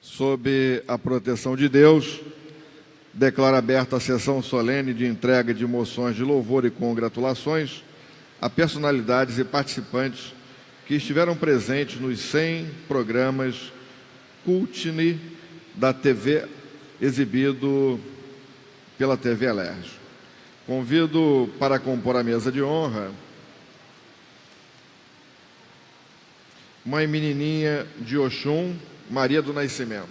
Sob a proteção de Deus, declaro aberta a sessão solene de entrega de moções de louvor e congratulações a personalidades e participantes que estiveram presentes nos 100 programas Cultne da TV, exibido pela TV Alerj. Convido para compor a mesa de honra Mãe Menininha de Oxum, Maria do Nascimento.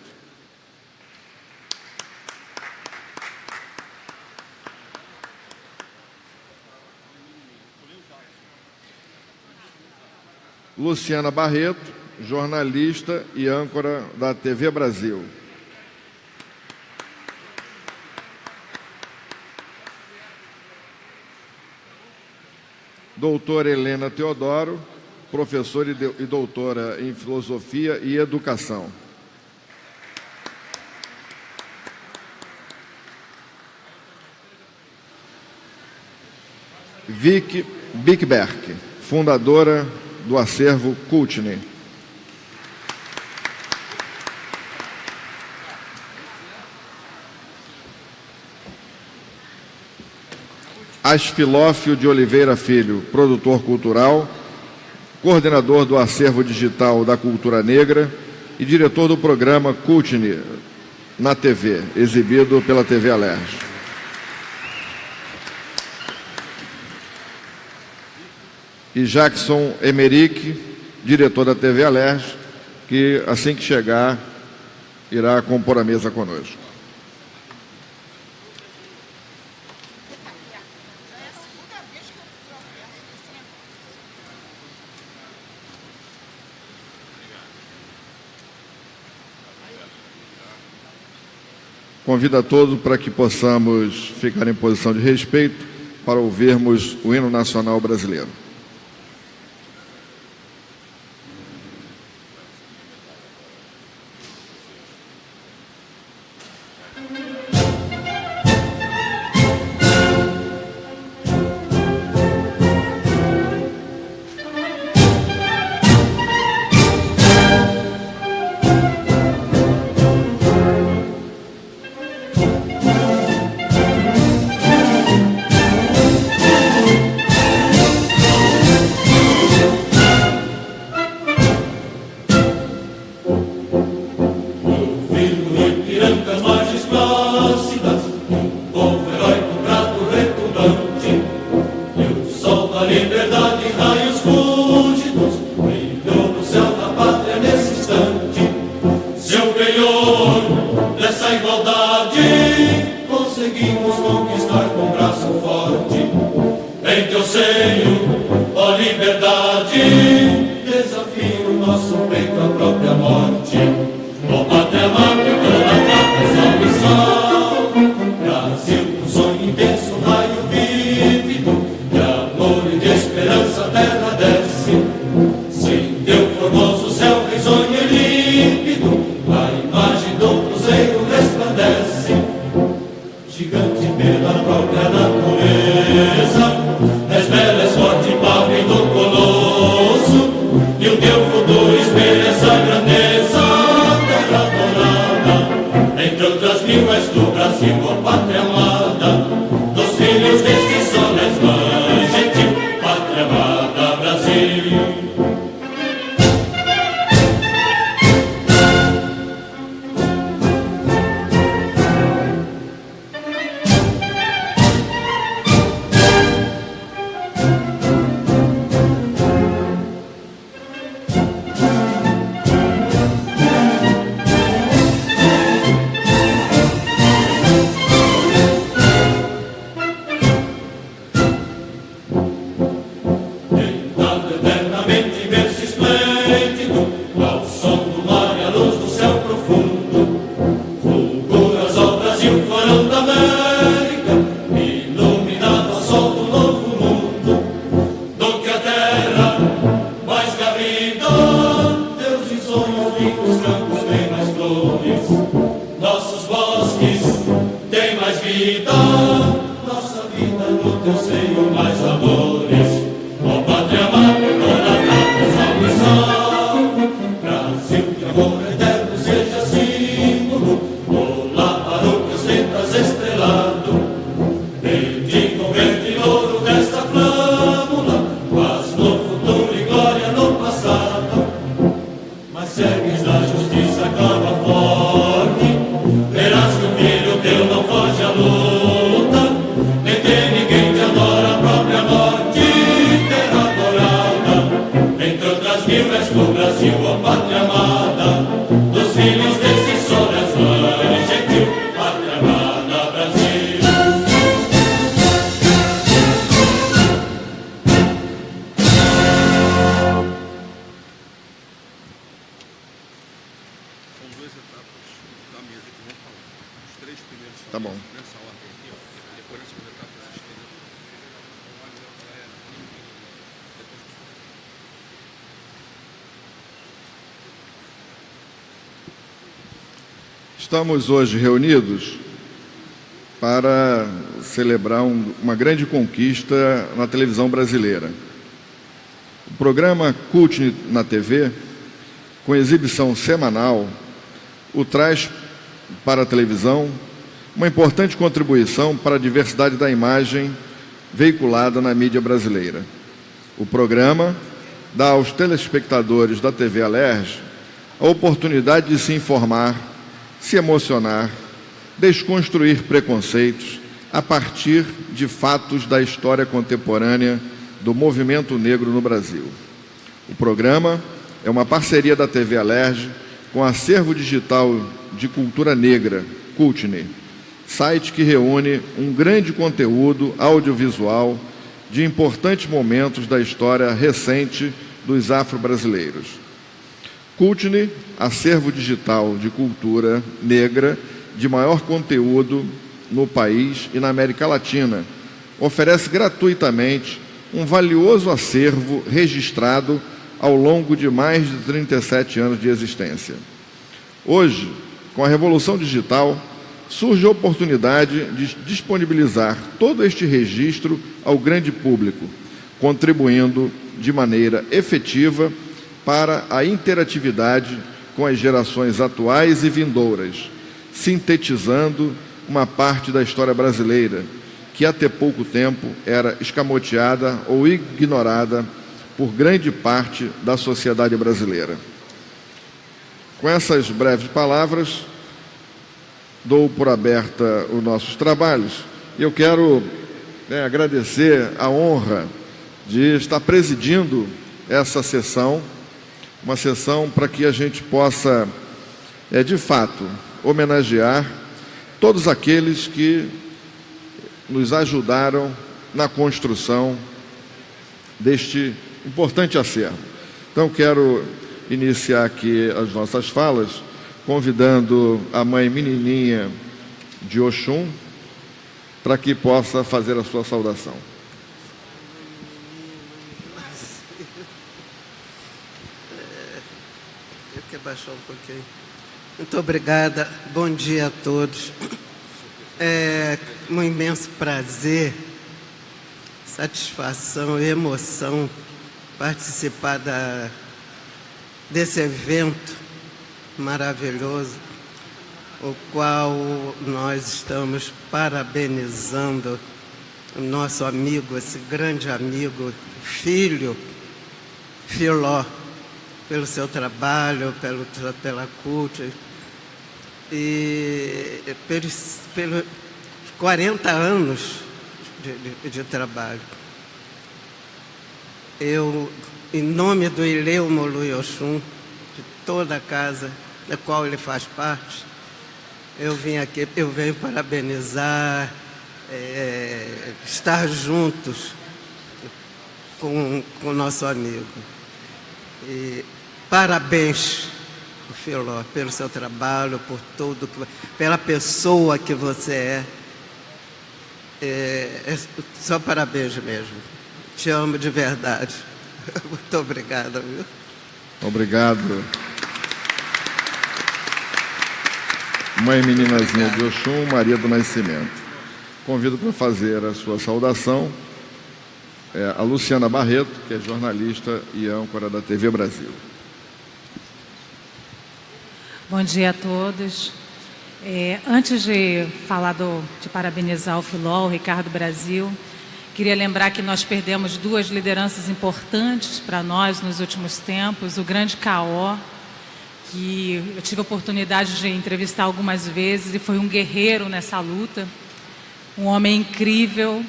Luciana Barreto, jornalista e âncora da TV Brasil. Doutora Helena Teodoro, professora e doutora em Filosofia e Educação. Vicky Bickberg, fundadora do acervo Cultne. Asfilófio de Oliveira Filho, produtor cultural, coordenador do acervo digital da cultura negra e diretor do programa Cultne na TV, exibido pela TV Alerj. E Jackson Emerick, diretor da TV Alerj, que assim que chegar irá compor a mesa conosco. Convido a todos para que possamos ficar em posição de respeito para ouvirmos o hino nacional brasileiro. Brasil, que amor eterno seja assim. a justiça clama forte. Verás que o filho teu não foge à luta, nem tem ninguém que adora a própria morte ter adorada. Entre outras mil és do Brasil, ó pátria amada, dos filhos desse sol és mãe gentil, pátria amada Brasil. Tá bom. Estamos hoje reunidos para celebrar uma grande conquista na televisão brasileira. O programa Cult na TV, com exibição semanal, o traz para a televisão uma importante contribuição para a diversidade da imagem veiculada na mídia brasileira. O programa dá aos telespectadores da TV Alerj a oportunidade de se informar, se emocionar, desconstruir preconceitos a partir de fatos da história contemporânea do movimento negro no Brasil. O programa é uma parceria da TV Alerj com o Acervo Digital de Cultura Negra, Cultne, site que reúne um grande conteúdo audiovisual de importantes momentos da história recente dos afro-brasileiros. Cultne, acervo digital de cultura negra de maior conteúdo no país e na América Latina, oferece gratuitamente um valioso acervo registrado ao longo de mais de 37 anos de existência. Hoje, com a revolução digital, surge a oportunidade de disponibilizar todo este registro ao grande público, contribuindo de maneira efetiva para a interatividade com as gerações atuais e vindouras, sintetizando uma parte da história brasileira que até pouco tempo era escamoteada ou ignorada por grande parte da sociedade brasileira. Com essas breves palavras, dou por aberta os nossos trabalhos e eu quero agradecer a honra de estar presidindo essa sessão, uma sessão para que a gente possa, de fato, homenagear todos aqueles que nos ajudaram na construção deste importante acervo. Então, quero iniciar aqui as nossas falas, convidando a mãe menininha de Oxum para que possa fazer a sua saudação. Eu quero baixar um pouquinho. Muito obrigada, bom dia a todos. É um imenso prazer, satisfação e emoção participar desse evento maravilhoso, o qual nós estamos parabenizando o nosso amigo, esse grande amigo, filho, Filó, pelo seu trabalho, pela CUT, e pelos 40 anos de trabalho. Eu, em nome do Ileu Molu Oxum, de toda a casa da qual ele faz parte, eu venho parabenizar, estar juntos com o nosso amigo. E parabéns, Filó, pelo seu trabalho, por tudo, pela pessoa que você é. Só parabéns mesmo. Te amo de verdade. Muito obrigada, viu? Obrigado. Mãe meninazinha de Oxum, Maria do Nascimento. Convido para fazer a sua saudação a Luciana Barreto, que é jornalista e âncora da TV Brasil. Bom dia a todos. Antes de falar de parabenizar o Filó, o Ricardo Brasil, queria lembrar que nós perdemos duas lideranças importantes para nós nos últimos tempos. O grande Caó, que eu tive a oportunidade de entrevistar algumas vezes e foi um guerreiro nessa luta, um homem incrível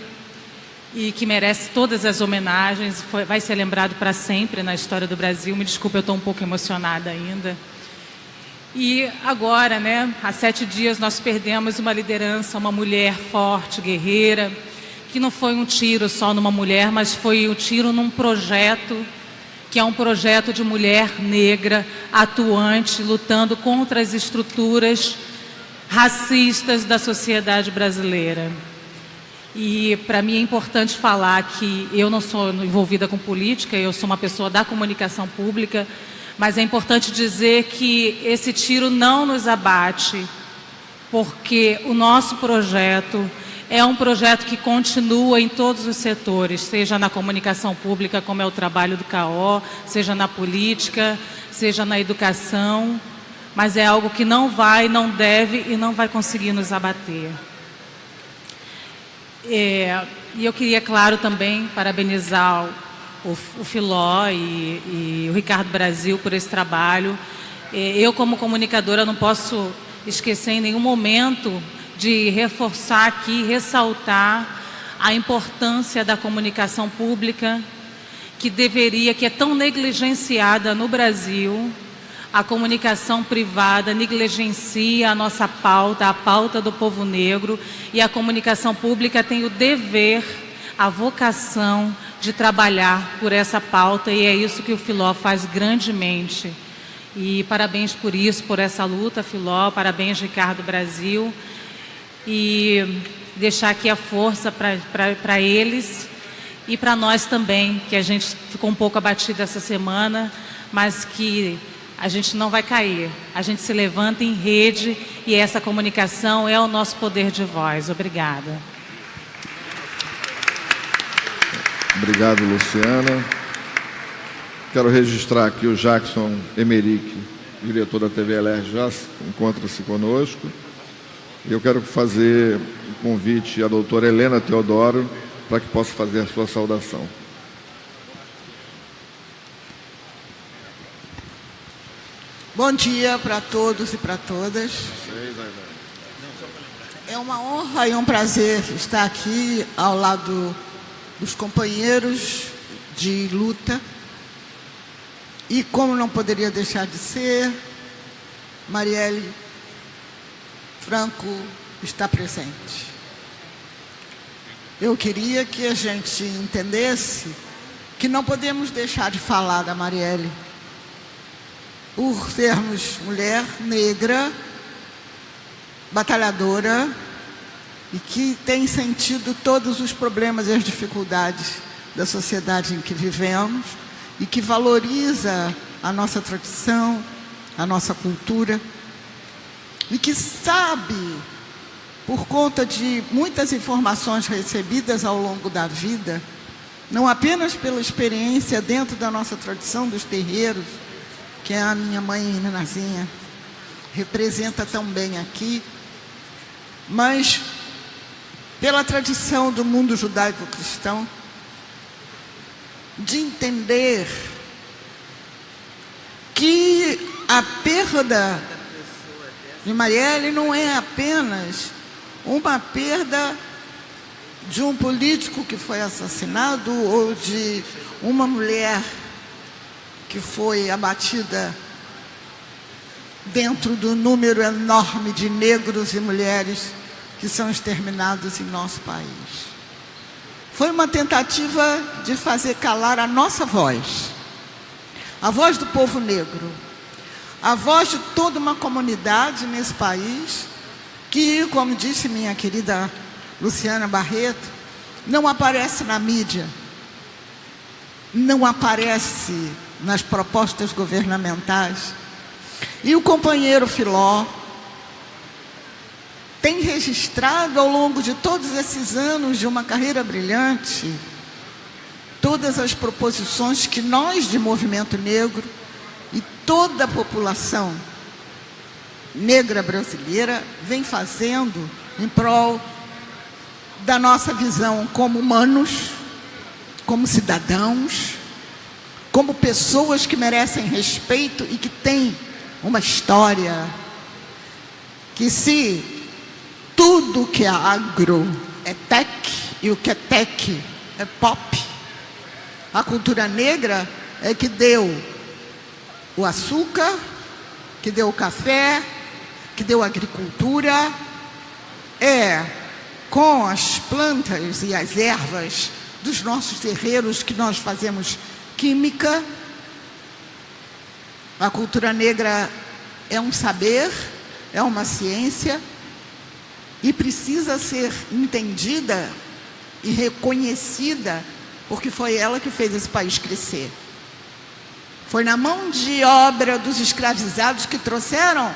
e que merece todas as homenagens, vai ser lembrado para sempre na história do Brasil. Me desculpe, eu estou um pouco emocionada ainda. E agora, né, há 7 dias nós perdemos uma liderança, uma mulher forte, guerreira, que não foi um tiro só numa mulher, mas foi um tiro num projeto, que é um projeto de mulher negra, atuante, lutando contra as estruturas racistas da sociedade brasileira. E para mim é importante falar que eu não sou envolvida com política, eu sou uma pessoa da comunicação pública, mas é importante dizer que esse tiro não nos abate, porque o nosso projeto é um projeto que continua em todos os setores, seja na comunicação pública, como é o trabalho do CAO, seja na política, seja na educação, mas é algo que não vai, não deve e não vai conseguir nos abater. E eu queria, claro, também parabenizar o Filó e o Ricardo Brasil por esse trabalho. Eu, como comunicadora, não posso esquecer em nenhum momento de reforçar aqui, ressaltar a importância da comunicação pública, que é tão negligenciada no Brasil. A comunicação privada negligencia a nossa pauta, a pauta do povo negro, e a comunicação pública tem o dever, a vocação de trabalhar por essa pauta, e é isso que o Filó faz grandemente. E parabéns por isso, por essa luta, Filó, parabéns, Ricardo Brasil, e deixar aqui a força para eles e para nós também, que a gente ficou um pouco abatido essa semana, mas que a gente não vai cair, a gente se levanta em rede e essa comunicação é o nosso poder de voz. Obrigada. Obrigado, Luciana. Quero registrar aqui o Jackson Emerick, diretor da TV Alerj, já encontra-se conosco. Eu quero fazer um convite à doutora Helena Teodoro para que possa fazer a sua saudação. Bom dia para todos e para todas. É uma honra e um prazer estar aqui ao lado dos companheiros de luta. E como não poderia deixar de ser, Marielle Franco está presente. Eu queria que a gente entendesse que não podemos deixar de falar da Marielle, por sermos mulher negra, batalhadora, e que tem sentido todos os problemas e as dificuldades da sociedade em que vivemos, e que valoriza a nossa tradição, a nossa cultura, e que sabe, por conta de muitas informações recebidas ao longo da vida, não apenas pela experiência dentro da nossa tradição dos terreiros, que a minha mãe Nanazinha representa tão bem aqui, mas pela tradição do mundo judaico-cristão, de entender que a perda de Marielle não é apenas uma perda de um político que foi assassinado ou de uma mulher que foi abatida dentro do número enorme de negros e mulheres que são exterminados em nosso país. Foi uma tentativa de fazer calar a nossa voz, a voz do povo negro, a voz de toda uma comunidade nesse país que, como disse minha querida Luciana Barreto, não aparece na mídia, não aparece nas propostas governamentais. E o companheiro Filó tem registrado ao longo de todos esses anos de uma carreira brilhante todas as proposições que nós de movimento negro e toda a população negra brasileira vem fazendo em prol da nossa visão como humanos, como cidadãos, como pessoas que merecem respeito e que têm uma história, que se tudo que é agro é tech e o que é tech é pop, a cultura negra é que deu o açúcar, que deu o café, que deu a agricultura, é com as plantas e as ervas dos nossos terreiros que nós fazemos química. A cultura negra é um saber, é uma ciência e precisa ser entendida e reconhecida, porque foi ela que fez esse país crescer. Foi na mão de obra dos escravizados que trouxeram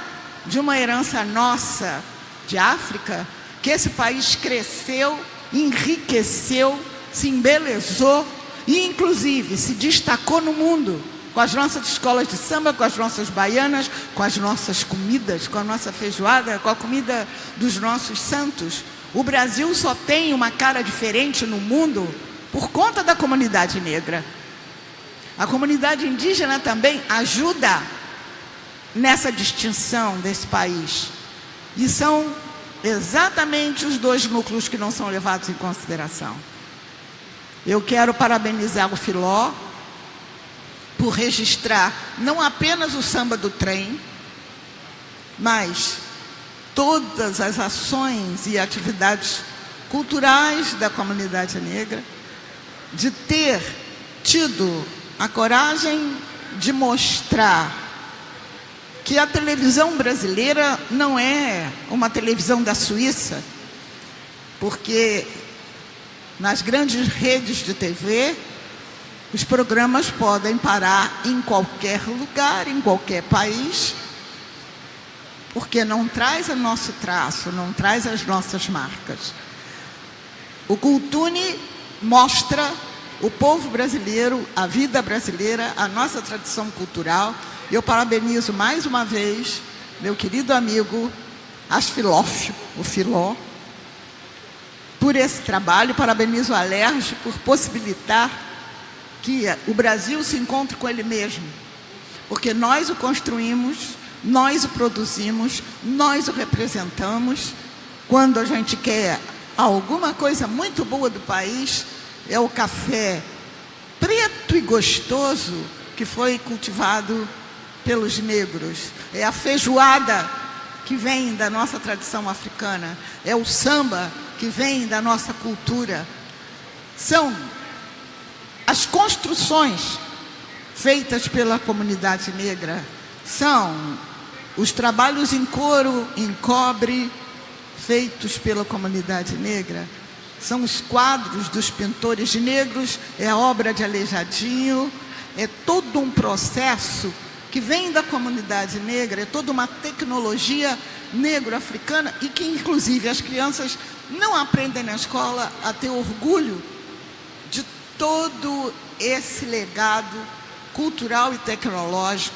de uma herança nossa, de África, que esse país cresceu, enriqueceu, se embelezou e, inclusive, se destacou no mundo com as nossas escolas de samba, com as nossas baianas, com as nossas comidas, com a nossa feijoada, com a comida dos nossos santos. O Brasil só tem uma cara diferente no mundo por conta da comunidade negra. A comunidade indígena também ajuda nessa distinção desse país. E são exatamente os dois núcleos que não são levados em consideração. Eu quero parabenizar o Filó por registrar não apenas o samba do trem, mas todas as ações e atividades culturais da comunidade negra, de ter tido a coragem de mostrar que a televisão brasileira não é uma televisão da Suíça, porque nas grandes redes de TV, os programas podem parar em qualquer lugar, em qualquer país, porque não traz o nosso traço, não traz as nossas marcas. O Kultuni mostra o povo brasileiro, a vida brasileira, a nossa tradição cultural. Eu parabenizo mais uma vez meu querido amigo Asfilófio, o Filó, por esse trabalho. Parabenizo a Alerj por possibilitar que o Brasil se encontre com ele mesmo, porque nós o construímos, nós o produzimos, nós o representamos. Quando a gente quer alguma coisa muito boa do país, é o café preto e gostoso que foi cultivado pelos negros, é a feijoada que vem da nossa tradição africana, é o samba que vem da nossa cultura. São as construções feitas pela comunidade negra, são os trabalhos em couro, em cobre, feitos pela comunidade negra, são os quadros dos pintores negros, é a obra de Aleijadinho, é todo um processo que vem da comunidade negra, é toda uma tecnologia negro-africana e que, inclusive, as crianças não aprendem na escola a ter orgulho de todo esse legado cultural e tecnológico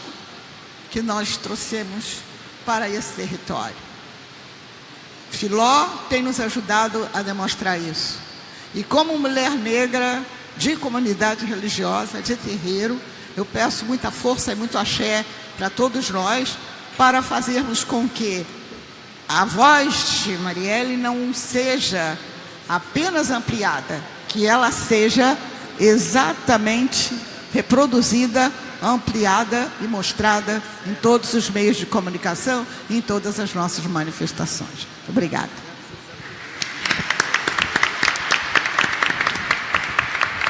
que nós trouxemos para esse território. Filó tem nos ajudado a demonstrar isso. E como mulher negra de comunidade religiosa, de terreiro, eu peço muita força e muito axé para todos nós, para fazermos com que a voz de Marielle não seja apenas ampliada, que ela seja exatamente reproduzida, ampliada e mostrada em todos os meios de comunicação e em todas as nossas manifestações. Obrigada.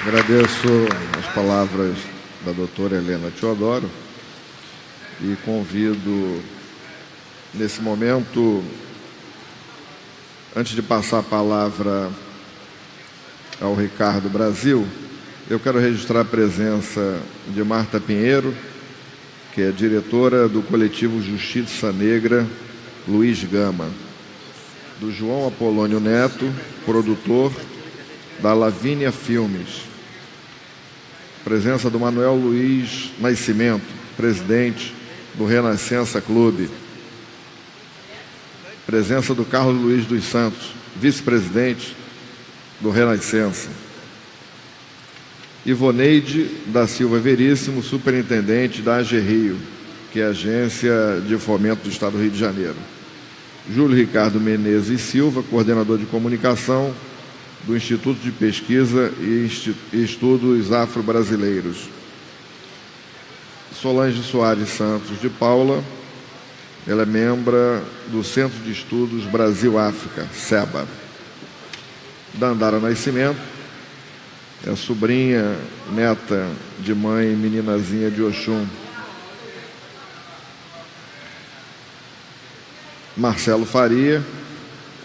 Agradeço as palavras da doutora Helena Teodoro e convido, nesse momento, antes de passar a palavra ao Ricardo Brasil, eu quero registrar a presença de Marta Pinheiro, que é diretora do coletivo Justiça Negra Luiz Gama, do João Apolônio Neto, produtor da Lavínia Filmes, presença do Manuel Luiz Nascimento, presidente do Renascença Clube, presença do Carlos Luiz dos Santos, vice-presidente do Renascença, Ivoneide da Silva Veríssimo, superintendente da AG Rio, que é a Agência de Fomento do Estado do Rio de Janeiro. Júlio Ricardo Menezes Silva, coordenador de comunicação do Instituto de Pesquisa e Estudos Afro-Brasileiros. Solange Soares Santos de Paula, ela é membro do Centro de Estudos Brasil-África, SEBA. Dandara Nascimento, é sobrinha, neta de mãe meninazinha de Oxum. Marcelo Faria,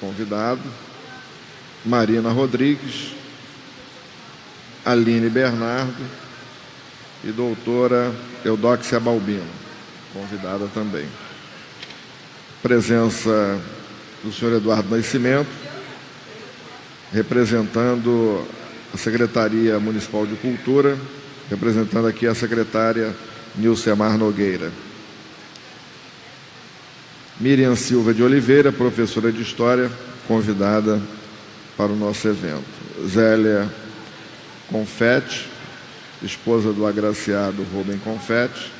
convidado. Marina Rodrigues, Aline Bernardo e doutora Eudóxia Balbino, convidada também. Presença do senhor Eduardo Nascimento, representando a Secretaria Municipal de Cultura, representando aqui a secretária Nilcemar Nogueira. Miriam Silva de Oliveira, professora de História, convidada para o nosso evento. Zélia Confetti, esposa do agraciado Rubem Confetti.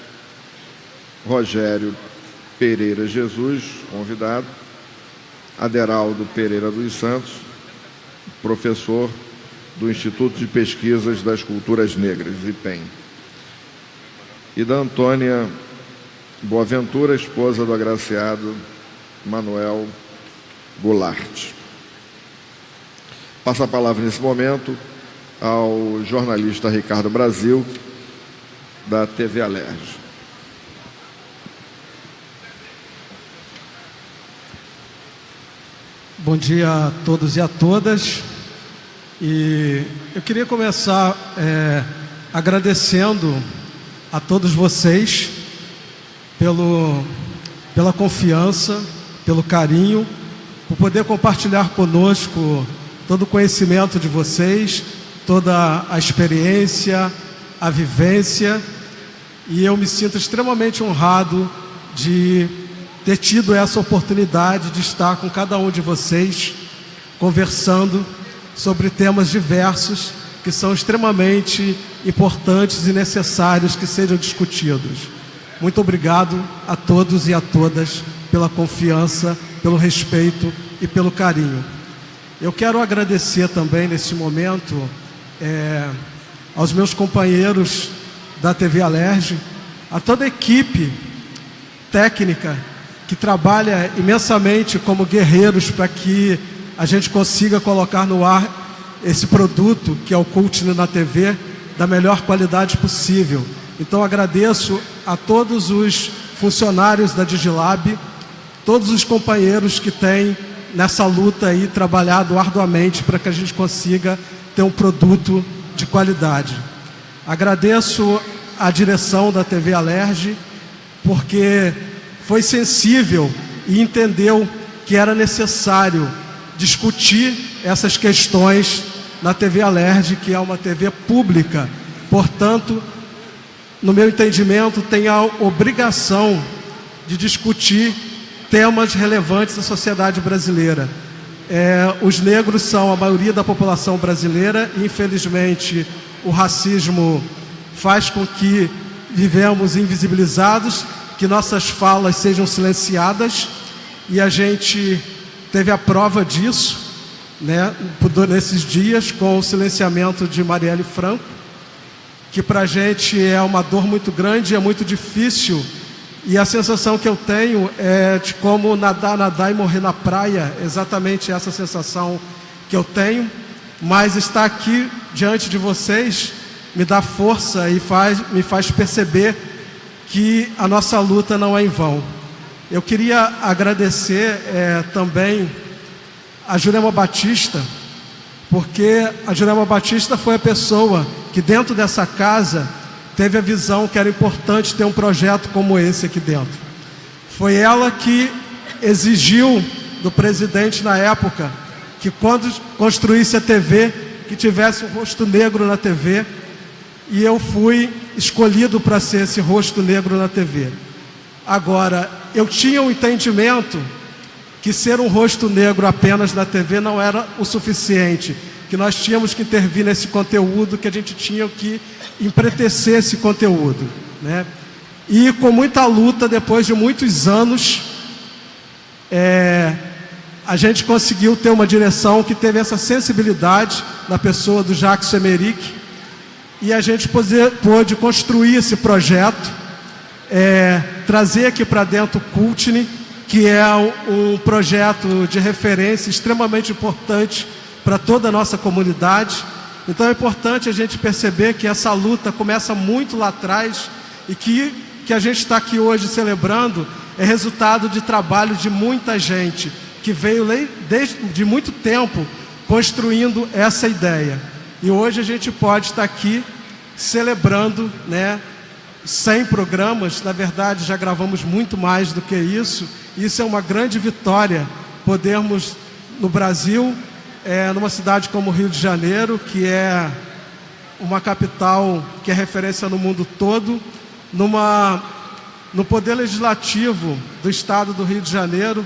Rogério Pereira Jesus, convidado. Aderaldo Pereira dos Santos, professor do Instituto de Pesquisas das Culturas Negras, IPEM. E da Antônia Boaventura, esposa do agraciado Manuel Goulart. Passo a palavra nesse momento ao jornalista Ricardo Brasil, da TV Alerj. Bom dia a todos e a todas. E eu queria começar agradecendo a todos vocês pela confiança, pelo carinho, por poder compartilhar conosco todo o conhecimento de vocês, toda a experiência, a vivência, e eu me sinto extremamente honrado de ter tido essa oportunidade de estar com cada um de vocês, conversando sobre temas diversos que são extremamente importantes e necessários que sejam discutidos. Muito obrigado a todos e a todas pela confiança, pelo respeito e pelo carinho. Eu quero agradecer também, neste momento, aos meus companheiros da TV Alerj, a toda a equipe técnica que trabalha imensamente como guerreiros para que a gente consiga colocar no ar esse produto, que é o Cult na TV, da melhor qualidade possível. Então, agradeço a todos os funcionários da Digilab, todos os companheiros que têm nessa luta aí trabalhado arduamente para que a gente consiga ter um produto de qualidade. Agradeço a direção da TV Alerj, porque foi sensível e entendeu que era necessário discutir essas questões na TV Alerj, que é uma TV pública. Portanto, no meu entendimento, tem a obrigação de discutir temas relevantes da sociedade brasileira. Os negros são a maioria da população brasileira e, infelizmente, o racismo faz com que vivemos invisibilizados, que nossas falas sejam silenciadas, e a gente teve a prova disso, né, nesses dias, com o silenciamento de Marielle Franco, que para a gente é uma dor muito grande, é muito difícil. E a sensação que eu tenho é de como nadar e morrer na praia, exatamente essa sensação que eu tenho, mas estar aqui diante de vocês me dá força e me faz perceber que a nossa luta não é em vão. Eu queria agradecer também a Jurema Batista, porque a Jurema Batista foi a pessoa que dentro dessa casa teve a visão que era importante ter um projeto como esse aqui dentro. Foi ela que exigiu do presidente na época que quando construísse a TV, que tivesse um rosto negro na TV, e eu fui escolhido para ser esse rosto negro na TV. Agora, eu tinha um entendimento que ser um rosto negro apenas na TV não era o suficiente, que nós tínhamos que intervir nesse conteúdo, que a gente tinha que empretecer esse conteúdo, né? E com muita luta, depois de muitos anos, a gente conseguiu ter uma direção que teve essa sensibilidade na pessoa do Jacques Emerick, e a gente pôde construir esse projeto, trazer aqui para dentro o Cultne, que é um projeto de referência extremamente importante para toda a nossa comunidade. Então é importante a gente perceber que essa luta começa muito lá atrás, e que a gente está aqui hoje celebrando é resultado de trabalho de muita gente que veio desde muito tempo construindo essa ideia. E hoje a gente pode estar aqui celebrando, 100 programas. Na verdade, já gravamos muito mais do que isso. Isso é uma grande vitória, podermos, no Brasil, numa cidade como Rio de Janeiro, que é uma capital que é referência no mundo todo, no Poder Legislativo do Estado do Rio de Janeiro,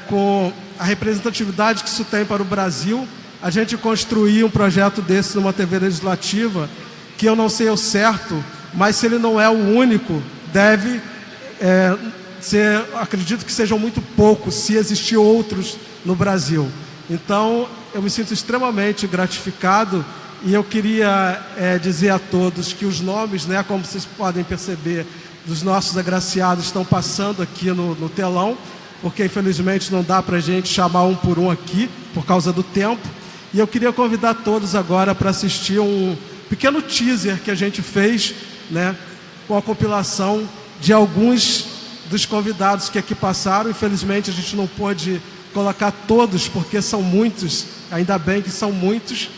com a representatividade que isso tem para o Brasil, a gente construir um projeto desse numa TV legislativa, que eu não sei ao certo, mas se ele não é o único, deve ser, acredito que sejam muito poucos, se existir outros no Brasil. Então, eu me sinto extremamente gratificado, e eu queria dizer a todos que os nomes, como vocês podem perceber, dos nossos agraciados estão passando aqui no telão, porque infelizmente não dá para a gente chamar um por um aqui, por causa do tempo. E eu queria convidar todos agora para assistir um pequeno teaser que a gente fez, com a compilação de alguns dos convidados que aqui passaram. Infelizmente a gente não pôde colocar todos, porque são muitos, ainda bem que são muitos.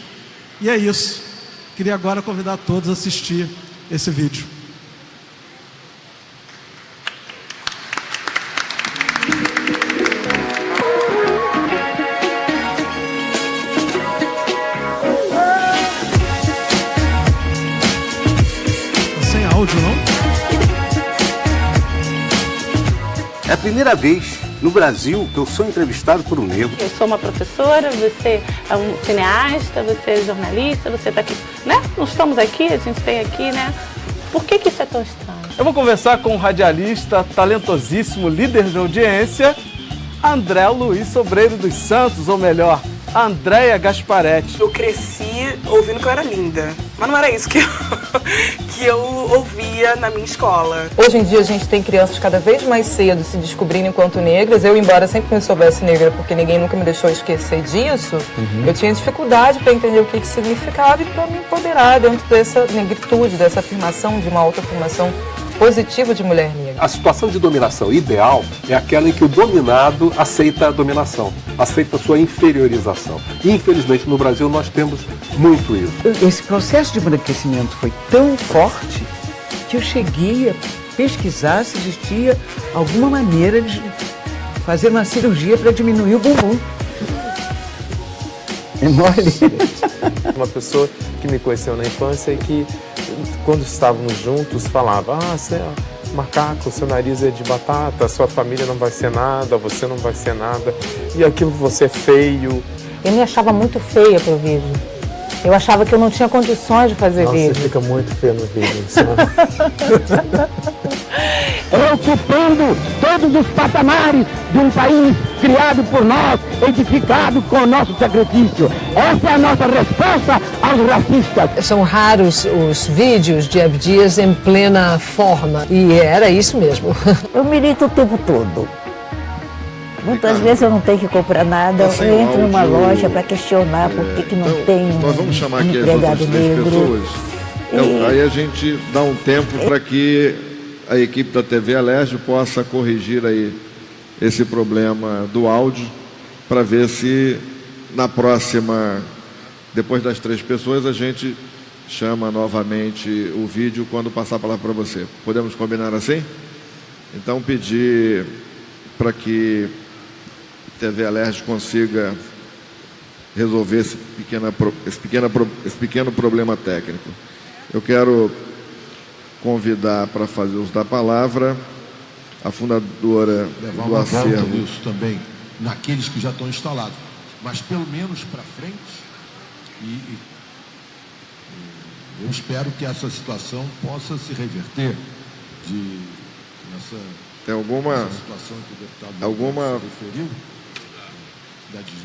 E é isso. Queria agora convidar todos a assistir esse vídeo. Sem áudio, não? É a primeira vez no Brasil que eu sou entrevistado por um negro. Eu sou uma professora, você é um cineasta, você é jornalista, você está aqui, Não estamos aqui, a gente tem aqui, Por que isso é tão estranho? Eu vou conversar com um radialista talentosíssimo, líder de audiência, André Luiz Sobreiro dos Santos, ou melhor, Andréia Gasparetti. Eu cresci ouvindo que eu era linda, mas não era isso que eu ouvia na minha escola. Hoje em dia a gente tem crianças cada vez mais cedo se descobrindo enquanto negras. Eu, embora sempre me soubesse negra, porque ninguém nunca me deixou esquecer disso, eu tinha dificuldade para entender o que isso significava e para me empoderar dentro dessa negritude, dessa afirmação de uma autoafirmação positiva de mulher negra. A situação de dominação ideal é aquela em que o dominado aceita a dominação, aceita a sua inferiorização. E, infelizmente, no Brasil nós temos muito isso. Esse processo de embranquecimento foi tão forte que eu cheguei a pesquisar se existia alguma maneira de fazer uma cirurgia para diminuir o bumbum. É mole. Uma pessoa que me conheceu na infância e que, quando estávamos juntos, falava: você é macaco, seu nariz é de batata, sua família não vai ser nada, você não vai ser nada, e aquilo você é feio. Eu me achava muito feia pro vídeo. Eu achava que eu não tinha condições de fazer vídeo. Você fica muito feia no vídeo. Ocupando todos os patamares de um país criado por nós, edificado com o nosso sacrifício. Essa é a nossa resposta aos racistas. São raros os vídeos de Abdias em plena forma, e era isso mesmo. Eu milito o tempo todo. Muitas vezes eu não tenho que comprar nada, eu entro numa loja para questionar por que não tem nós vamos chamar aqui as empregado outras três negro. pessoas. Aí a gente dá um tempo para que a equipe da TV Alerj possa corrigir aí esse problema do áudio, para ver se na próxima, depois das três pessoas, a gente chama novamente o vídeo quando passar a palavra para você. Podemos combinar assim? Então pedir para que a TV Alerj consiga resolver esse pequeno problema técnico. Eu quero convidar para fazer uso da palavra a fundadora levar do uma volta acervo. nisso também, naqueles que já estão instalados, mas pelo menos para frente, e eu espero que essa situação possa se reverter Tem alguma situação que o deputado alguma referiu?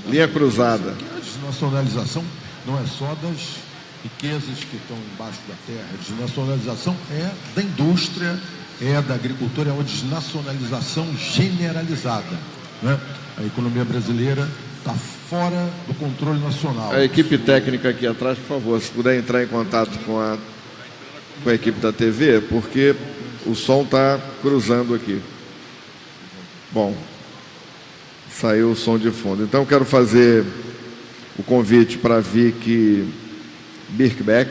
linha cruzada? A desnacionalização não é só das riquezas que estão embaixo da terra. A desnacionalização é da indústria, é da agricultura, é uma desnacionalização generalizada, né? A economia brasileira está fora do controle nacional. A equipe técnica aqui atrás, por favor, se puder entrar em contato com a equipe da TV, porque o som está cruzando aqui. Bom, saiu o som de fundo. Então, quero fazer o convite para a Vicky Birkbeck,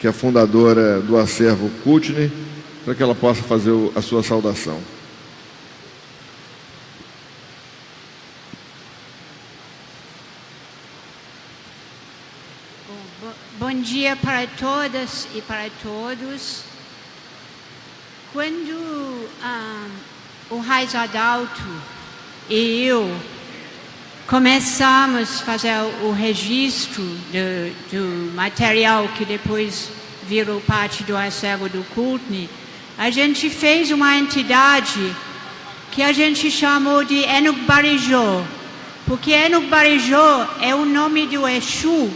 que é fundadora do acervo Kutner, para que ela possa fazer a sua saudação. Bom dia para todas e para todos. Quando o Raiz Adalto e eu começamos a fazer o registro do material que depois virou parte do acervo do Kutner, a gente fez uma entidade que a gente chamou de Enuk-Barijó, porque Enuk-Barijó é o nome do Exu,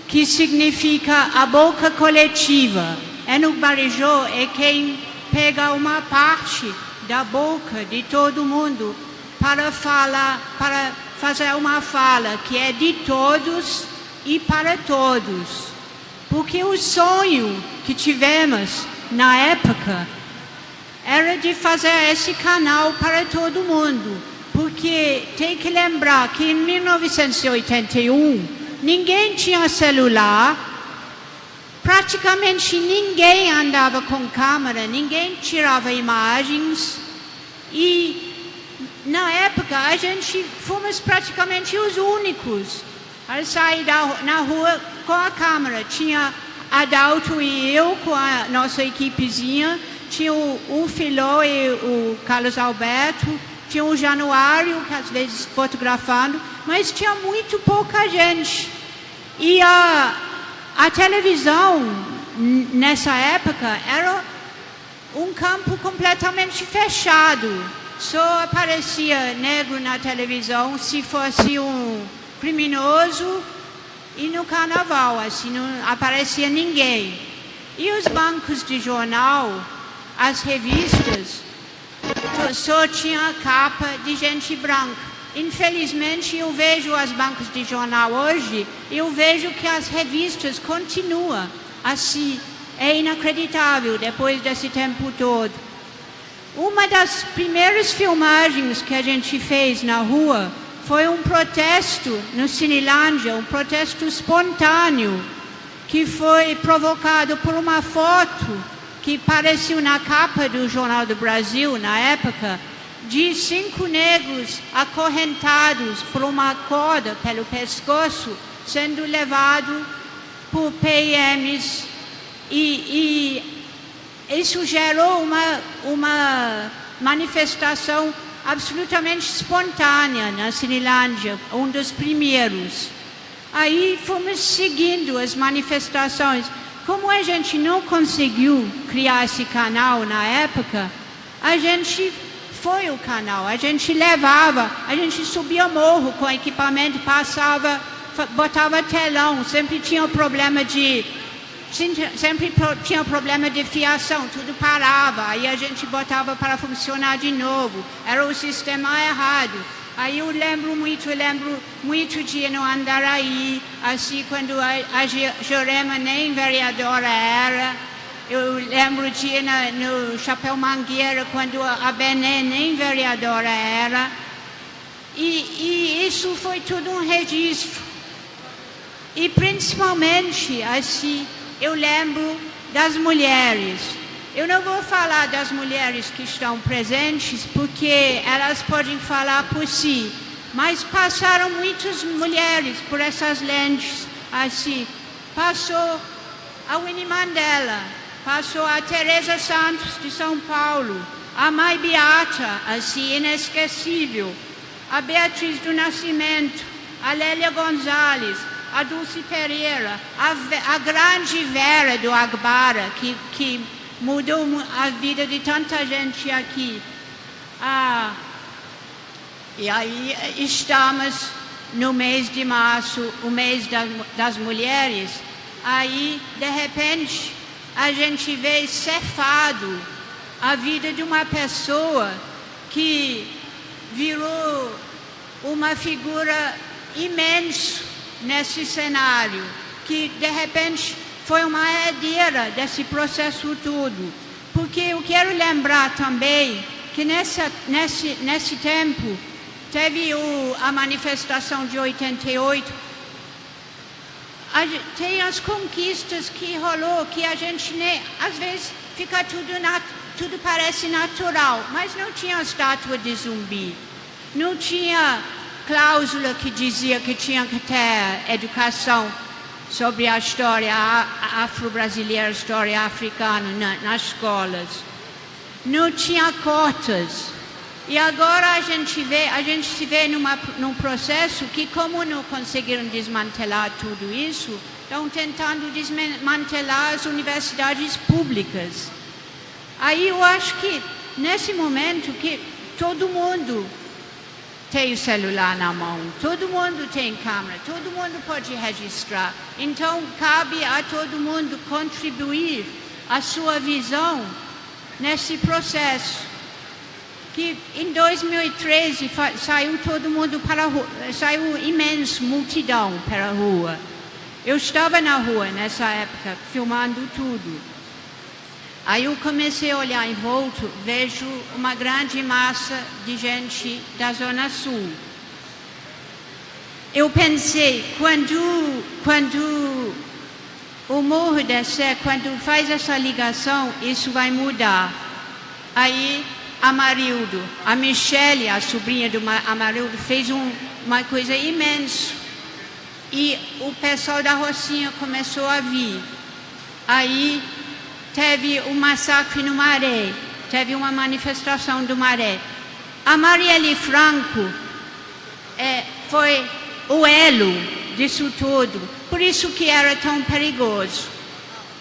que significa a boca coletiva. Enuk-Barijó é quem pega uma parte da boca de todo mundo para fazer uma fala que é de todos e para todos. Porque o sonho que tivemos na época era de fazer esse canal para todo mundo. Porque tem que lembrar que em 1981 ninguém tinha celular, praticamente ninguém andava com câmera, ninguém tirava imagens e na época a gente fomos praticamente os únicos a sair na rua com a câmera. Tinha Adalto e eu com a nossa equipezinha, tinha o Filó e o Carlos Alberto, tinha o Januário, que às vezes fotografando, mas tinha muito pouca gente. E a televisão, nessa época, era um campo completamente fechado. Só aparecia negro na televisão se fosse um criminoso e no carnaval, assim, não aparecia ninguém. E os bancos de jornal, as revistas, só tinha a capa de gente branca. Infelizmente, eu vejo as bancas de jornal hoje, eu vejo que as revistas continuam assim. É inacreditável depois desse tempo todo. Uma das primeiras filmagens que a gente fez na rua foi um protesto no Cinelândia, um protesto espontâneo, que foi provocado por uma foto que apareceu na capa do Jornal do Brasil, na época, de 5 negros acorrentados por uma corda pelo pescoço, sendo levados por PMs. E isso gerou uma manifestação absolutamente espontânea na Cinelândia, um dos primeiros. Aí fomos seguindo as manifestações. Como a gente não conseguiu criar esse canal na época, a gente foi o canal, a gente levava, a gente subia morro com equipamento, passava, botava telão, sempre tinha problema de fiação, tudo parava, aí a gente botava para funcionar de novo, era o sistema errado. Aí eu lembro muito de no Andaraí, assim, quando a Jurema nem vereadora era. Eu lembro de ir no Chapéu Mangueira, quando a Bené nem vereadora era. E isso foi tudo um registro. E principalmente, assim, eu lembro das mulheres. Eu não vou falar das mulheres que estão presentes, porque elas podem falar por si. Mas passaram muitas mulheres por essas lentes, assim. Passou a Winnie Mandela, passou a Teresa Santos de São Paulo, a Mãe Beata, assim, inesquecível, a Beatriz do Nascimento, a Lélia Gonzalez, a Dulce Pereira, a grande Vera do Agbara, que mudou a vida de tanta gente aqui. E aí estamos no mês de março, o mês das mulheres. Aí, de repente, a gente vê cefado a vida de uma pessoa que virou uma figura imensa nesse cenário, que de repente foi uma herdeira desse processo todo. Porque eu quero lembrar também que nesse tempo teve a manifestação de 88, tem as conquistas que rolou, que a gente às vezes fica tudo parece natural, mas não tinha estátua de zumbi, não tinha cláusula que dizia que tinha que ter educação sobre a história afro-brasileira, a história africana nas escolas. Não tinha cotas. E agora a gente se vê num processo que, como não conseguiram desmantelar tudo isso, estão tentando desmantelar as universidades públicas. Aí eu acho que, nesse momento, que todo mundo tem o celular na mão, todo mundo tem câmera, todo mundo pode registrar. Então, cabe a todo mundo contribuir a sua visão nesse processo. Que em 2013 saiu todo mundo para a rua, saiu imensa multidão para a rua. Eu estava na rua nessa época, filmando tudo. Aí eu comecei a olhar em volta, vejo uma grande massa de gente da Zona Sul. Eu pensei, quando o morro descer, quando faz essa ligação, isso vai mudar. Aí Amarildo, a Michele, a sobrinha do Amarildo, fez uma coisa imensa. E o pessoal da Rocinha começou a vir. Aí teve um massacre no Maré, teve uma manifestação do Maré. A Marielle Franco foi o elo disso tudo, por isso que era tão perigoso.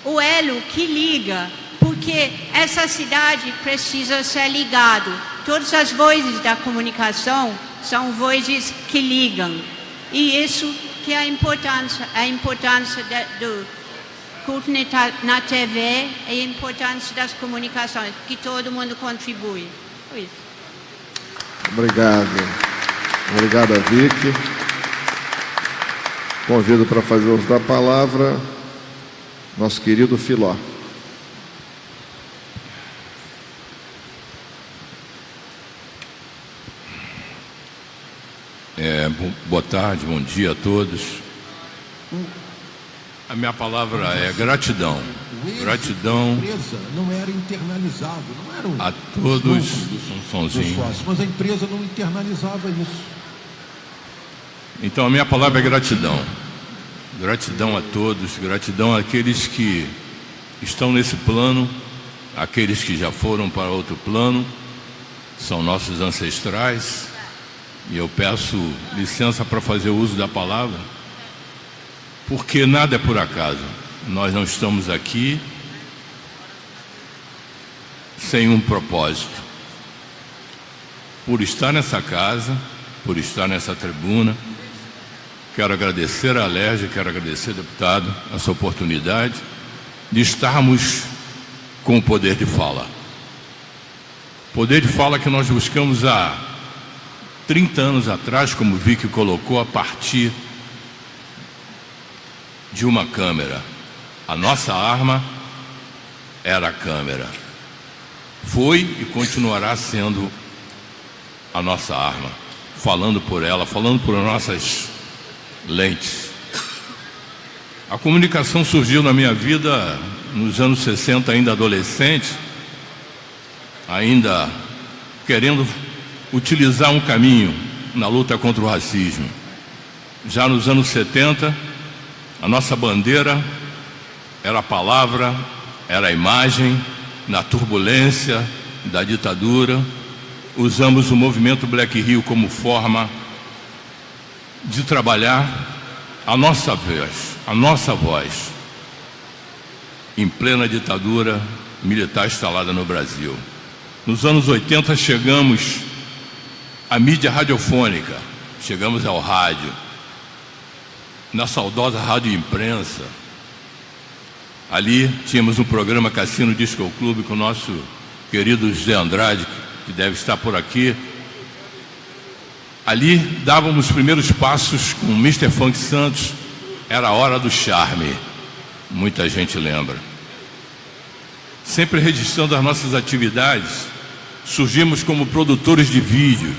O elo que liga, porque essa cidade precisa ser ligado. Todas as vozes da comunicação são vozes que ligam. E isso que é a importância do culto na TV e a importância das comunicações, que todo mundo contribui. Foi isso. Obrigado. Obrigado, Vicky. Convido para fazer uso da palavra nosso querido Filó. Boa tarde, bom dia a todos. A minha palavra é gratidão. Gratidão não era internalizado, não era a todos. Um sonzinho. Mas a empresa não internalizava isso. Então a minha palavra é gratidão. Gratidão a todos, gratidão àqueles que estão nesse plano, aqueles que já foram para outro plano, são nossos ancestrais. E eu peço licença para fazer uso da palavra, porque nada é por acaso. Nós não estamos aqui sem um propósito. Por estar nessa casa, por estar nessa tribuna, quero agradecer a Alerj, quero agradecer, deputado, essa oportunidade de estarmos com o poder de fala. Poder de fala que nós buscamos há 30 anos atrás, como o Vicky colocou, a partir de uma câmera. A nossa arma era a câmera. Foi e continuará sendo a nossa arma. Falando por ela, falando por nossas lentes. A comunicação surgiu na minha vida nos anos 60, ainda adolescente, ainda querendo utilizar um caminho na luta contra o racismo. Já nos anos 70, a nossa bandeira era a palavra, era a imagem. Na turbulência da ditadura, usamos o movimento Black Rio como forma de trabalhar a nossa voz, em plena ditadura, militar instalada no Brasil. Nos anos 80 chegamos à mídia radiofônica, chegamos ao rádio, na saudosa Rádio Imprensa. Ali tínhamos um programa Cassino Disco Clube com o nosso querido José Andrade, que deve estar por aqui. Ali dávamos os primeiros passos com o Mr. Funk Santos, era a hora do charme, muita gente lembra. Sempre registrando as nossas atividades, surgimos como produtores de vídeo.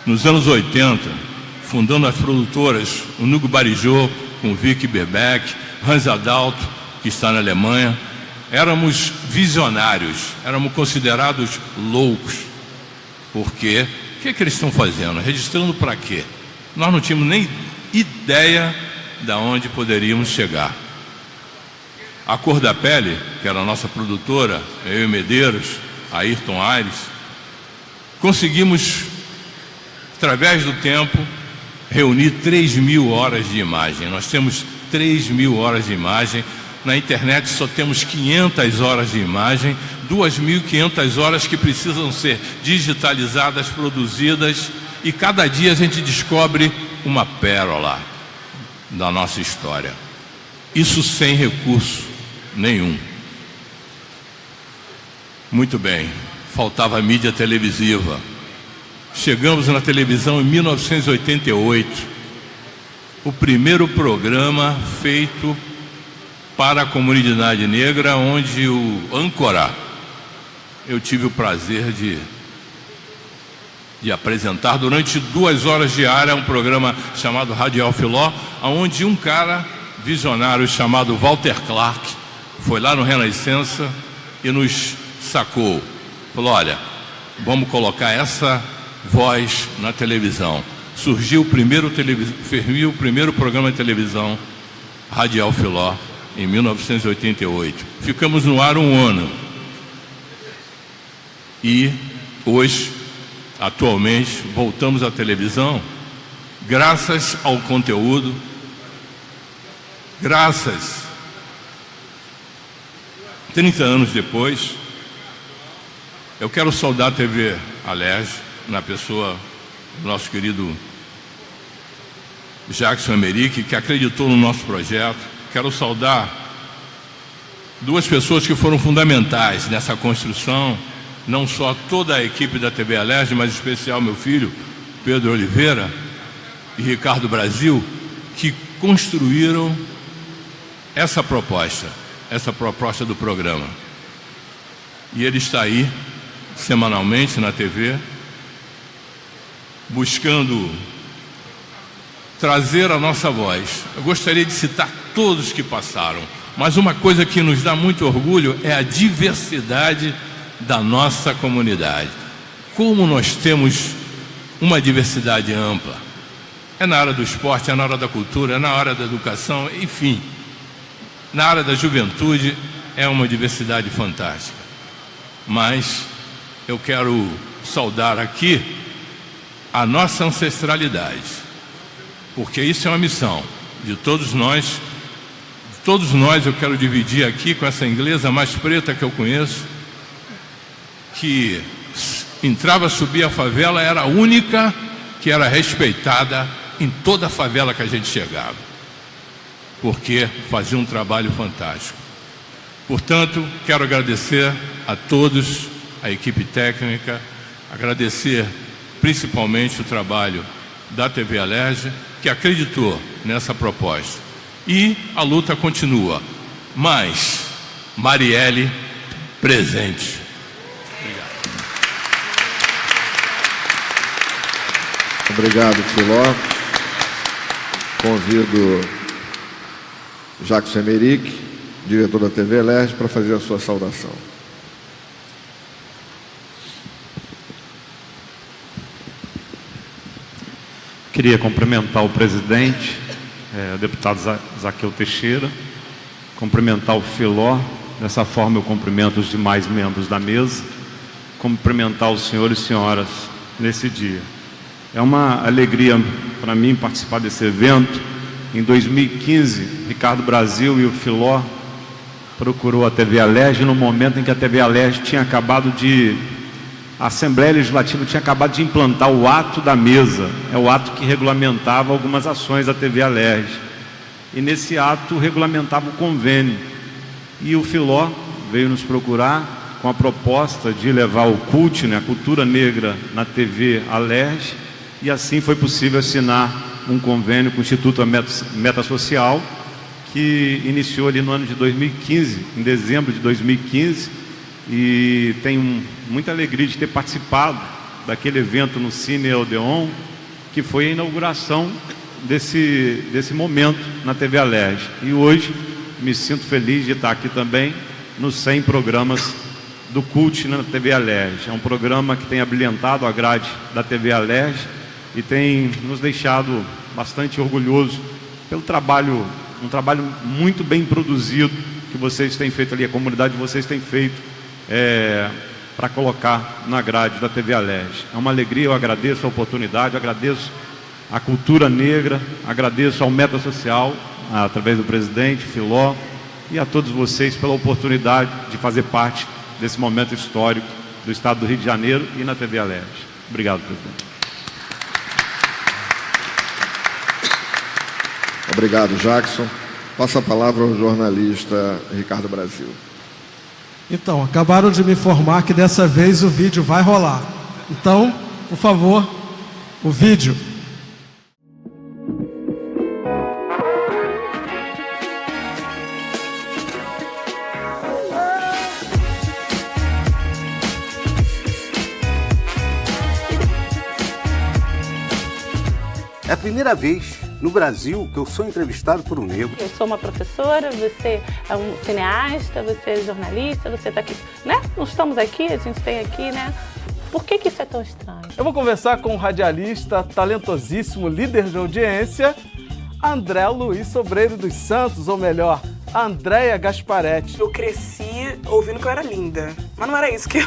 Nos anos 80, fundando as produtoras, o Nugo Barijô, com Vicky Bebeck, Hans Adalto, que está na Alemanha, éramos visionários, éramos considerados loucos. Por quê? O que é que eles estão fazendo? Registrando para quê? Nós não tínhamos nem ideia de onde poderíamos chegar. A Cor da Pele, que era a nossa produtora, eu e Medeiros, Ayrton Aires, conseguimos, através do tempo, reunir 3.000 horas de imagem. Nós temos 3.000 horas de imagem. Na internet só temos 500 horas de imagem, 2.500 horas que precisam ser digitalizadas, produzidas, e cada dia a gente descobre uma pérola da nossa história. Isso sem recurso nenhum. Muito bem, faltava mídia televisiva. Chegamos na televisão em 1988, o primeiro programa feito para a comunidade negra, onde o âncora, eu tive o prazer de apresentar durante 2 horas diárias um programa chamado Radial Filó, onde um cara visionário chamado Walter Clark foi lá no Renascença e nos sacou. Falou, olha, vamos colocar essa voz na televisão. Surgiu o primeiro programa de televisão, Radial Filó, em 1988. Ficamos no ar 1 ano. E hoje, atualmente, voltamos à televisão graças ao conteúdo, graças, 30 anos depois, eu quero saudar a TV Alerj, na pessoa do nosso querido Jackson Emerick, que acreditou no nosso projeto. Quero saudar 2 pessoas que foram fundamentais nessa construção, não só toda a equipe da TV Alerj, mas em especial meu filho, Pedro Oliveira e Ricardo Brasil, que construíram essa proposta do programa. E ele está aí, semanalmente na TV, buscando trazer a nossa voz. Eu gostaria de citar todos que passaram, mas uma coisa que nos dá muito orgulho é a diversidade da nossa comunidade. Como nós temos uma diversidade ampla. É na área do esporte, é na área da cultura, é na área da educação, enfim. Na área da juventude é uma diversidade fantástica. Mas eu quero saudar aqui a nossa ancestralidade, porque isso é uma missão de todos nós. Todos nós, eu quero dividir aqui com essa inglesa mais preta que eu conheço, que entrava, subia a favela, era a única que era respeitada em toda a favela que a gente chegava, porque fazia um trabalho fantástico. Portanto, quero agradecer a todos, a equipe técnica, agradecer principalmente o trabalho da TV Alerj, que acreditou nessa proposta. E a luta continua. Mas, Marielle, presente. Obrigado, Filó. Convido Jackson Emerick, diretor da TV Alerj, para fazer a sua saudação. Queria cumprimentar o presidente, o deputado Zaqueu Teixeira, cumprimentar o Filó, dessa forma eu cumprimento os demais membros da mesa, cumprimentar os senhores e senhoras nesse dia. É uma alegria para mim participar desse evento. Em 2015, Ricardo Brasil e o Filó procurou a TV Alerj no momento em que a TV Alerj tinha acabado de... A Assembleia Legislativa tinha acabado de implantar o ato da mesa, é o ato que regulamentava algumas ações da TV Alerj. E nesse ato regulamentava o convênio. E o Filó veio nos procurar com a proposta de levar o CUT, a cultura negra, na TV Alerj, e assim foi possível assinar um convênio com o Instituto Meta Social, que iniciou ali no ano de 2015, em dezembro de 2015, e tenho muita alegria de ter participado daquele evento no Cine Odeon, que foi a inauguração desse momento na TV Alerj. E hoje me sinto feliz de estar aqui também nos 100 programas do CUT na TV Alerj. É um programa que tem abrilhantado a grade da TV Alerj e tem nos deixado bastante orgulhoso pelo trabalho, um trabalho muito bem produzido que vocês têm feito ali, a comunidade de vocês tem feito para colocar na grade da TV Alerj. É uma alegria, eu agradeço a oportunidade, agradeço a cultura negra, agradeço ao Meta Social, através do presidente Filó, e a todos vocês pela oportunidade de fazer parte desse momento histórico do Estado do Rio de Janeiro e na TV Alerj. Obrigado, presidente. Obrigado, Jackson. Passa a palavra ao jornalista Ricardo Brasil. Então, acabaram de me informar que dessa vez o vídeo vai rolar. Então, por favor, o vídeo. É a primeira vez no Brasil que eu sou entrevistado por um negro. Eu sou uma professora, você é um cineasta, você é jornalista, você está aqui, né? Não estamos aqui, a gente tem aqui, né? Por que isso é tão estranho? Eu vou conversar com um radialista talentosíssimo, líder de audiência, André Luiz Sobreiro dos Santos, ou melhor, Andréia Gasparetti. Eu cresci ouvindo que eu era linda, mas não era isso que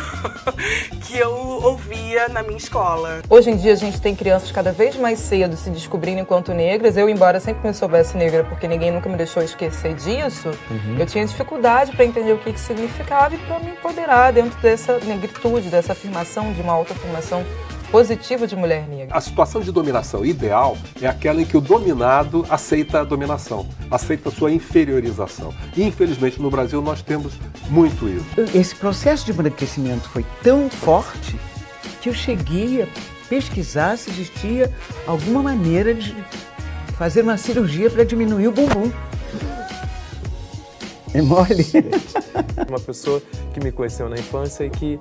eu ouvia na minha escola. Hoje em dia a gente tem crianças cada vez mais cedo se descobrindo enquanto negras. Eu, embora sempre me soubesse negra, porque ninguém nunca me deixou esquecer disso, eu tinha dificuldade para entender o que isso significava e para me empoderar dentro dessa negritude, dessa afirmação, de uma autoafirmação positiva de mulher negra. A situação de dominação ideal é aquela em que o dominado aceita a dominação, aceita a sua inferiorização. E, infelizmente, no Brasil nós temos muito isso. Esse processo de embranquecimento foi tão forte que eu cheguei a pesquisar se existia alguma maneira de fazer uma cirurgia para diminuir o bumbum. É mole. Uma pessoa que me conheceu na infância e que,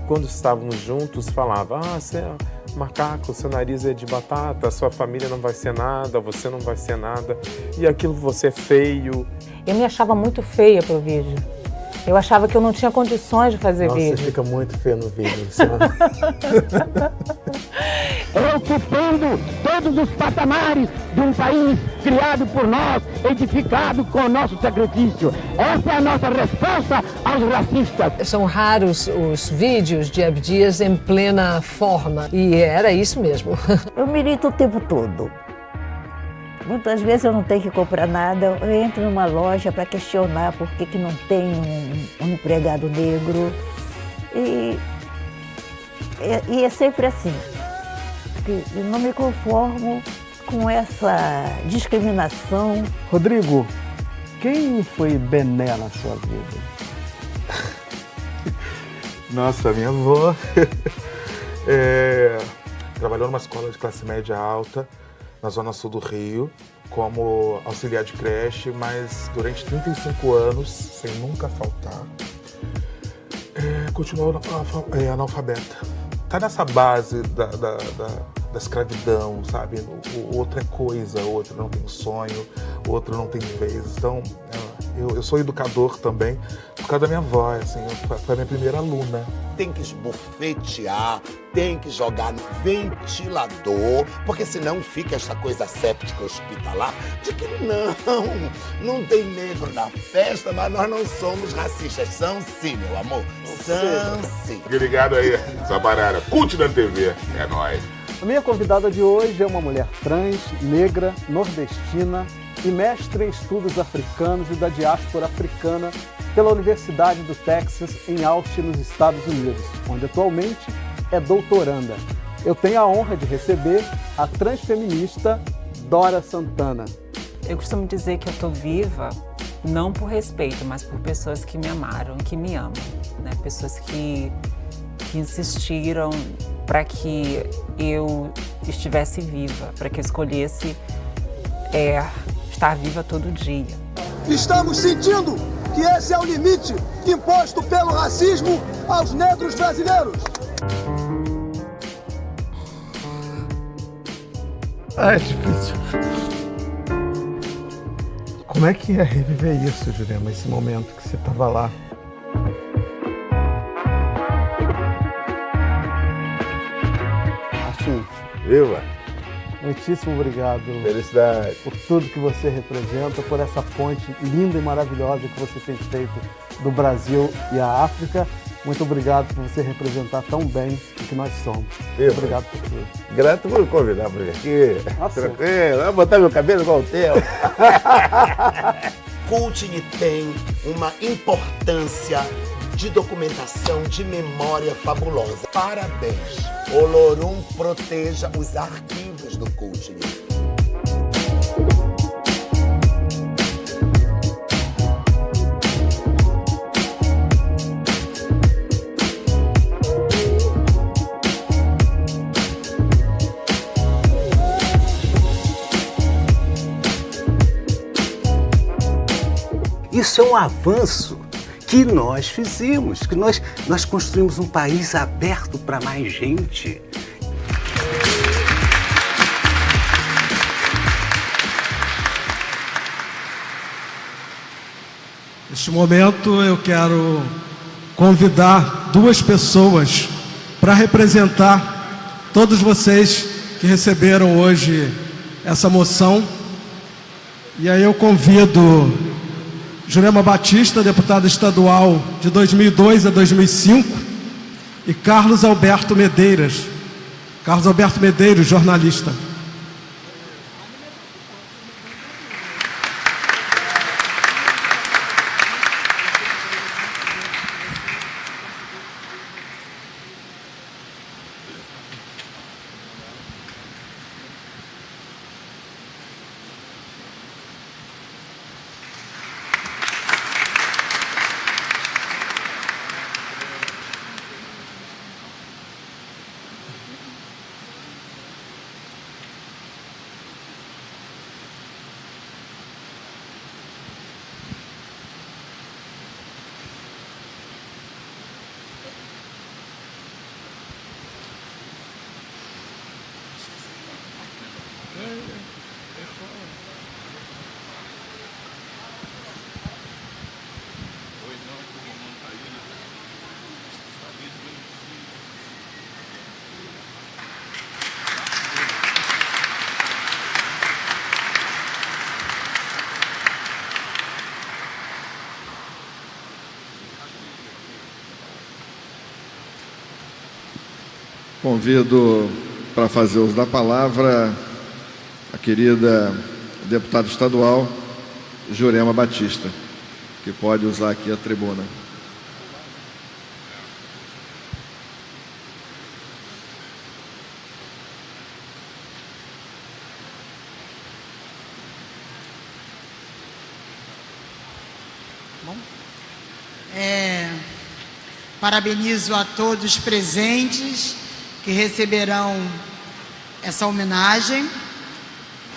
quando estávamos juntos, falava: você é macaco, seu nariz é de batata, sua família não vai ser nada, você não vai ser nada, e aquilo você é feio. Eu me achava muito feia pro vídeo. Eu achava que eu não tinha condições de fazer vídeo. Você fica muito feia no vídeo. Ocupando todos os patamares de um país criado por nós, edificado com o nosso sacrifício. Essa é a nossa resposta aos racistas. São raros os vídeos de Abdias em plena forma, e era isso mesmo. Eu milito o tempo todo. Muitas vezes eu não tenho que comprar nada, eu entro numa loja para questionar por que não tem um empregado negro. E é sempre assim. Eu não me conformo com essa discriminação. Rodrigo, quem foi Bené na sua vida? Nossa, minha avó trabalhou numa escola de classe média alta, na zona sul do Rio, como auxiliar de creche, mas durante 35 anos, sem nunca faltar, continuou analfabeta. Tá nessa base da escravidão, sabe? O outro é coisa, o outro não tem sonho, o outro não tem vez. Então, eu sou educador também, por causa da minha avó, assim, foi a minha primeira aluna. Tem que esbofetear, tem que jogar no ventilador, porque senão fica essa coisa séptica hospitalar de que não tem negro na festa, mas nós não somos racistas. São sim, meu amor, são sim. Fique ligado aí, essa parada. CUT na TV, é nóis. A minha convidada de hoje é uma mulher trans, negra, nordestina, e mestre em estudos africanos e da diáspora africana pela Universidade do Texas, em Austin, nos Estados Unidos, onde atualmente é doutoranda. Eu tenho a honra de receber a transfeminista Dora Santana. Eu costumo dizer que eu estou viva não por respeito, mas por pessoas que me amaram, que me amam, né? Pessoas que insistiram para que eu estivesse viva, para que eu escolhesse estar viva todo dia. Estamos sentindo que esse é o limite imposto pelo racismo aos negros brasileiros. É difícil. Como é que é reviver isso, Jurema, esse momento que você estava lá? Martim. Viva! Muitíssimo obrigado. Felicidade. Por tudo que você representa, por essa ponte linda e maravilhosa que você tem feito do Brasil e a África. Muito obrigado por você representar tão bem o que nós somos. Viva. Obrigado por tudo. Grato por me convidar para vir aqui. Nossa. Tranquilo, vou botar meu cabelo igual o teu. Coaching tem uma importância de documentação, de memória fabulosa. Parabéns. Olorum proteja os arquivos do coaching. Isso é um avanço que nós fizemos, que nós construímos um país aberto para mais gente. Neste momento eu quero convidar duas pessoas para representar todos vocês que receberam hoje essa moção. E aí eu convido Jurema Batista, deputada estadual de 2002 a 2005, e Carlos Alberto Medeiros, jornalista. Convido para fazer uso da palavra a querida deputada estadual Jurema Batista, que pode usar aqui a tribuna. Parabenizo a todos presentes que receberão essa homenagem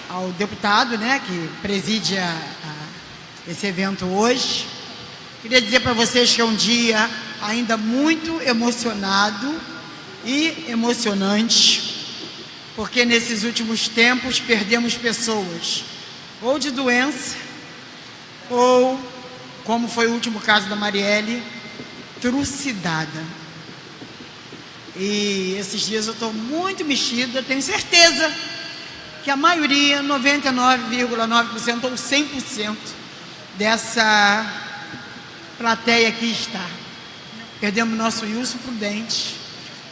ao deputado, que preside esse evento hoje. Queria dizer para vocês que é um dia ainda muito emocionado e emocionante, porque nesses últimos tempos perdemos pessoas ou de doença, ou, como foi o último caso da Marielle, trucidada. E esses dias eu estou muito mexida, tenho certeza que a maioria, 99,9% ou 100% dessa plateia aqui está. Perdemos nosso Wilson Prudente,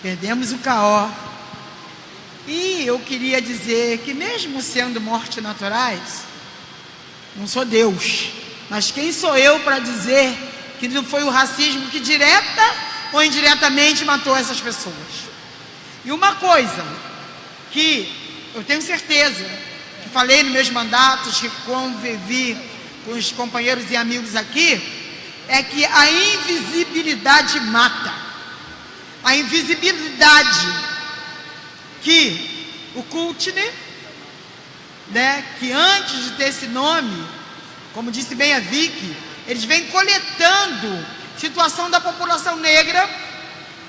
perdemos o Caó. E eu queria dizer que mesmo sendo mortes naturais, não sou Deus, mas quem sou eu para dizer que não foi o racismo que direta ou indiretamente matou essas pessoas? E uma coisa que eu tenho certeza, que falei nos meus mandatos, que convivi com os companheiros e amigos aqui, é que a invisibilidade mata. A invisibilidade que o Courtney, né, que antes de ter esse nome, como disse bem a Vicky, eles vêm coletando situação da população negra.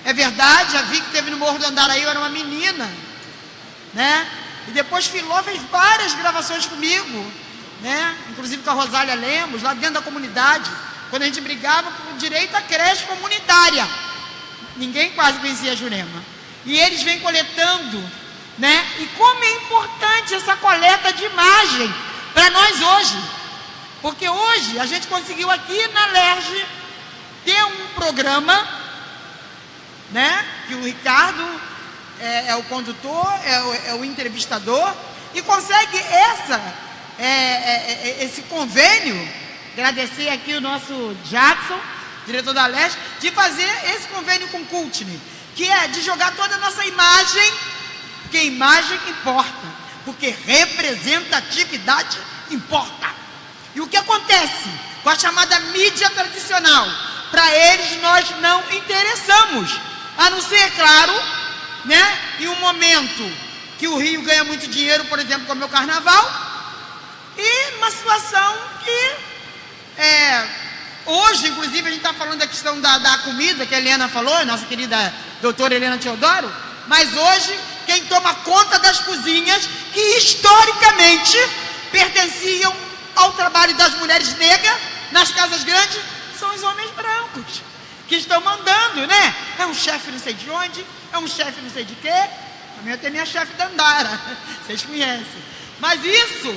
É verdade, a Vicky teve no Morro do Andaraí, eu era uma menina, né? E depois Filó fez várias gravações comigo, né? Inclusive com a Rosália Lemos, lá dentro da comunidade, quando a gente brigava por direito à creche comunitária. Ninguém quase conhecia a Jurema. E eles vêm coletando, né? E como é importante essa coleta de imagem para nós hoje. Porque hoje a gente conseguiu aqui na LERJ ter um programa, né? Que o Ricardo é o condutor, é o entrevistador, e consegue esse convênio. Agradecer aqui o nosso Jackson, diretor da LERJ, de fazer esse convênio com o Courtney, que é de jogar toda a nossa imagem, porque imagem importa, porque representatividade importa. E o que acontece com a chamada mídia tradicional? Para eles nós não interessamos, a não ser, claro, né, em um momento que o Rio ganha muito dinheiro, por exemplo, como é o carnaval, e numa situação que hoje, inclusive, a gente está falando da questão da comida, que a Helena falou, nossa querida doutora Helena Teodoro, mas hoje quem toma conta das cozinhas, que historicamente pertenciam ao trabalho das mulheres negras nas casas grandes, são os homens brancos, que estão mandando, né? É um chefe não sei de onde, é um chefe não sei de quê. Também eu tenho minha chefe Dandara, vocês conhecem. Mas isso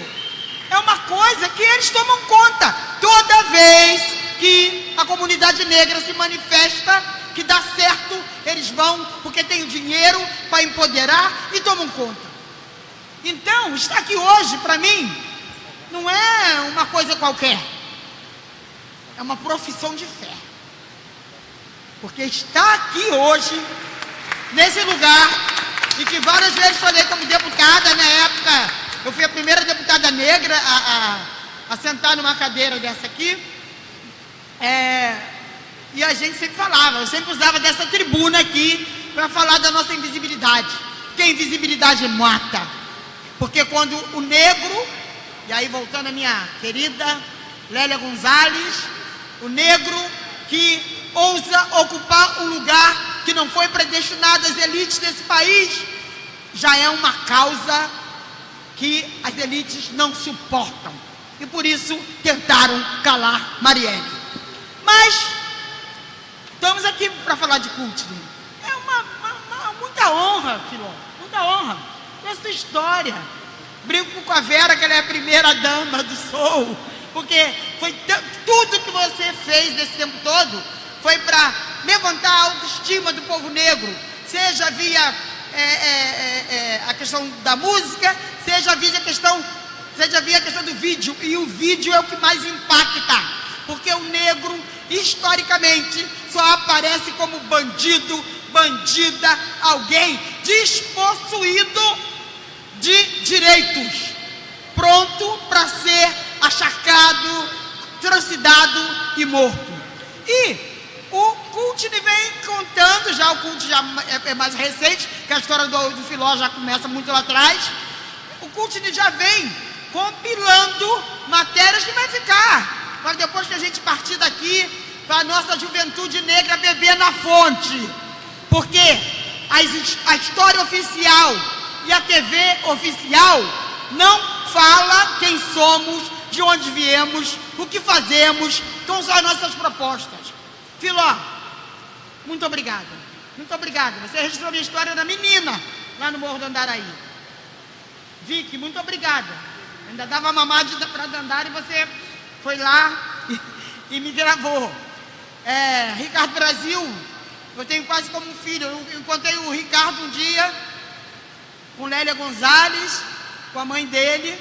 é uma coisa que eles tomam conta. Toda vez que a comunidade negra se manifesta, que dá certo, eles vão, porque tem o dinheiro para empoderar e tomam conta. Então, estar aqui hoje, para mim, não é uma coisa qualquer. É uma profissão de fé. Porque estar aqui hoje, nesse lugar, e que várias vezes falei como deputada, na época, eu fui a primeira deputada negra a sentar numa cadeira dessa aqui, e a gente sempre falava, eu sempre usava dessa tribuna aqui para falar da nossa invisibilidade, porque a invisibilidade mata. Porque quando o negro, e aí voltando a minha querida Lélia Gonzalez, o negro que ousa ocupar um lugar que não foi predestinado às elites desse país, já é uma causa que as elites não suportam. E por isso tentaram calar Marielle. Mas estamos aqui para falar de Courtney. É muita honra, Filó, muita honra. Essa história. Brinco com a Vera, que ela é a primeira dama do Soul, porque foi tudo que você fez nesse tempo todo foi para levantar a autoestima do povo negro, seja via a questão da música, seja via a questão do vídeo. E o vídeo é o que mais impacta, porque o negro, historicamente, só aparece como bandido, bandida, alguém despossuído de direitos, pronto para ser acharcado, trucidado e morto. E o Courtney vem contando, já o Courtney já é mais recente, que a história do Filó já começa muito lá atrás. O Courtney já vem compilando matérias que vai ficar, para depois que a gente partir daqui, para a nossa juventude negra beber na fonte. Porque a história oficial e a TV oficial não fala quem somos, de onde viemos, o que fazemos, quais são as nossas propostas. Filó, muito obrigada. Muito obrigada. Você registrou minha história da menina, lá no Morro do Andaraí. Vicky, muito obrigada. Ainda dava mamada para Dandara e você foi lá e me gravou. Ricardo Brasil, eu tenho quase como um filho. Eu encontrei o Ricardo um dia com Lélia Gonzalez, com a mãe dele,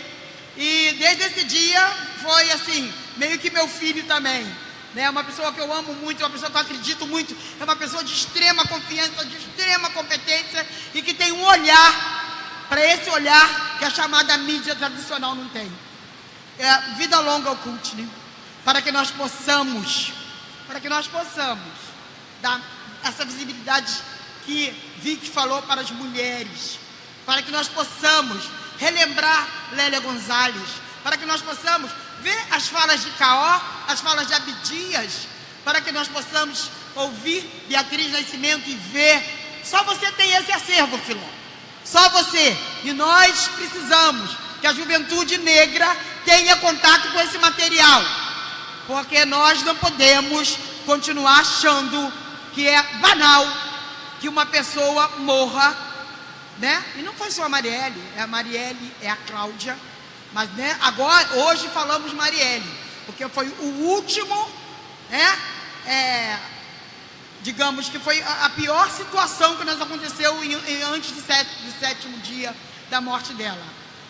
e desde esse dia foi assim, meio que meu filho também, né? Uma pessoa que eu amo muito, uma pessoa que eu acredito muito, é uma pessoa de extrema confiança, de extrema competência e que tem um olhar, para esse olhar que a chamada mídia tradicional não tem. Vida longa ao Courtney, para que nós possamos dar essa visibilidade que Vicky falou para as mulheres, para que nós possamos relembrar Lélia Gonzalez, para que nós possamos ver as falas de Caó, as falas de Abdias, para que nós possamos ouvir Beatriz Nascimento e ver. Só você tem esse acervo, Filó. Só você. E nós precisamos que a juventude negra tenha contato com esse material, porque nós não podemos continuar achando que é banal que uma pessoa morra, né? E não foi só a Marielle, é a Cláudia, mas, né, agora, hoje falamos Marielle, porque foi o último, né? Digamos que foi a pior situação que nos aconteceu antes do sétimo dia da morte dela.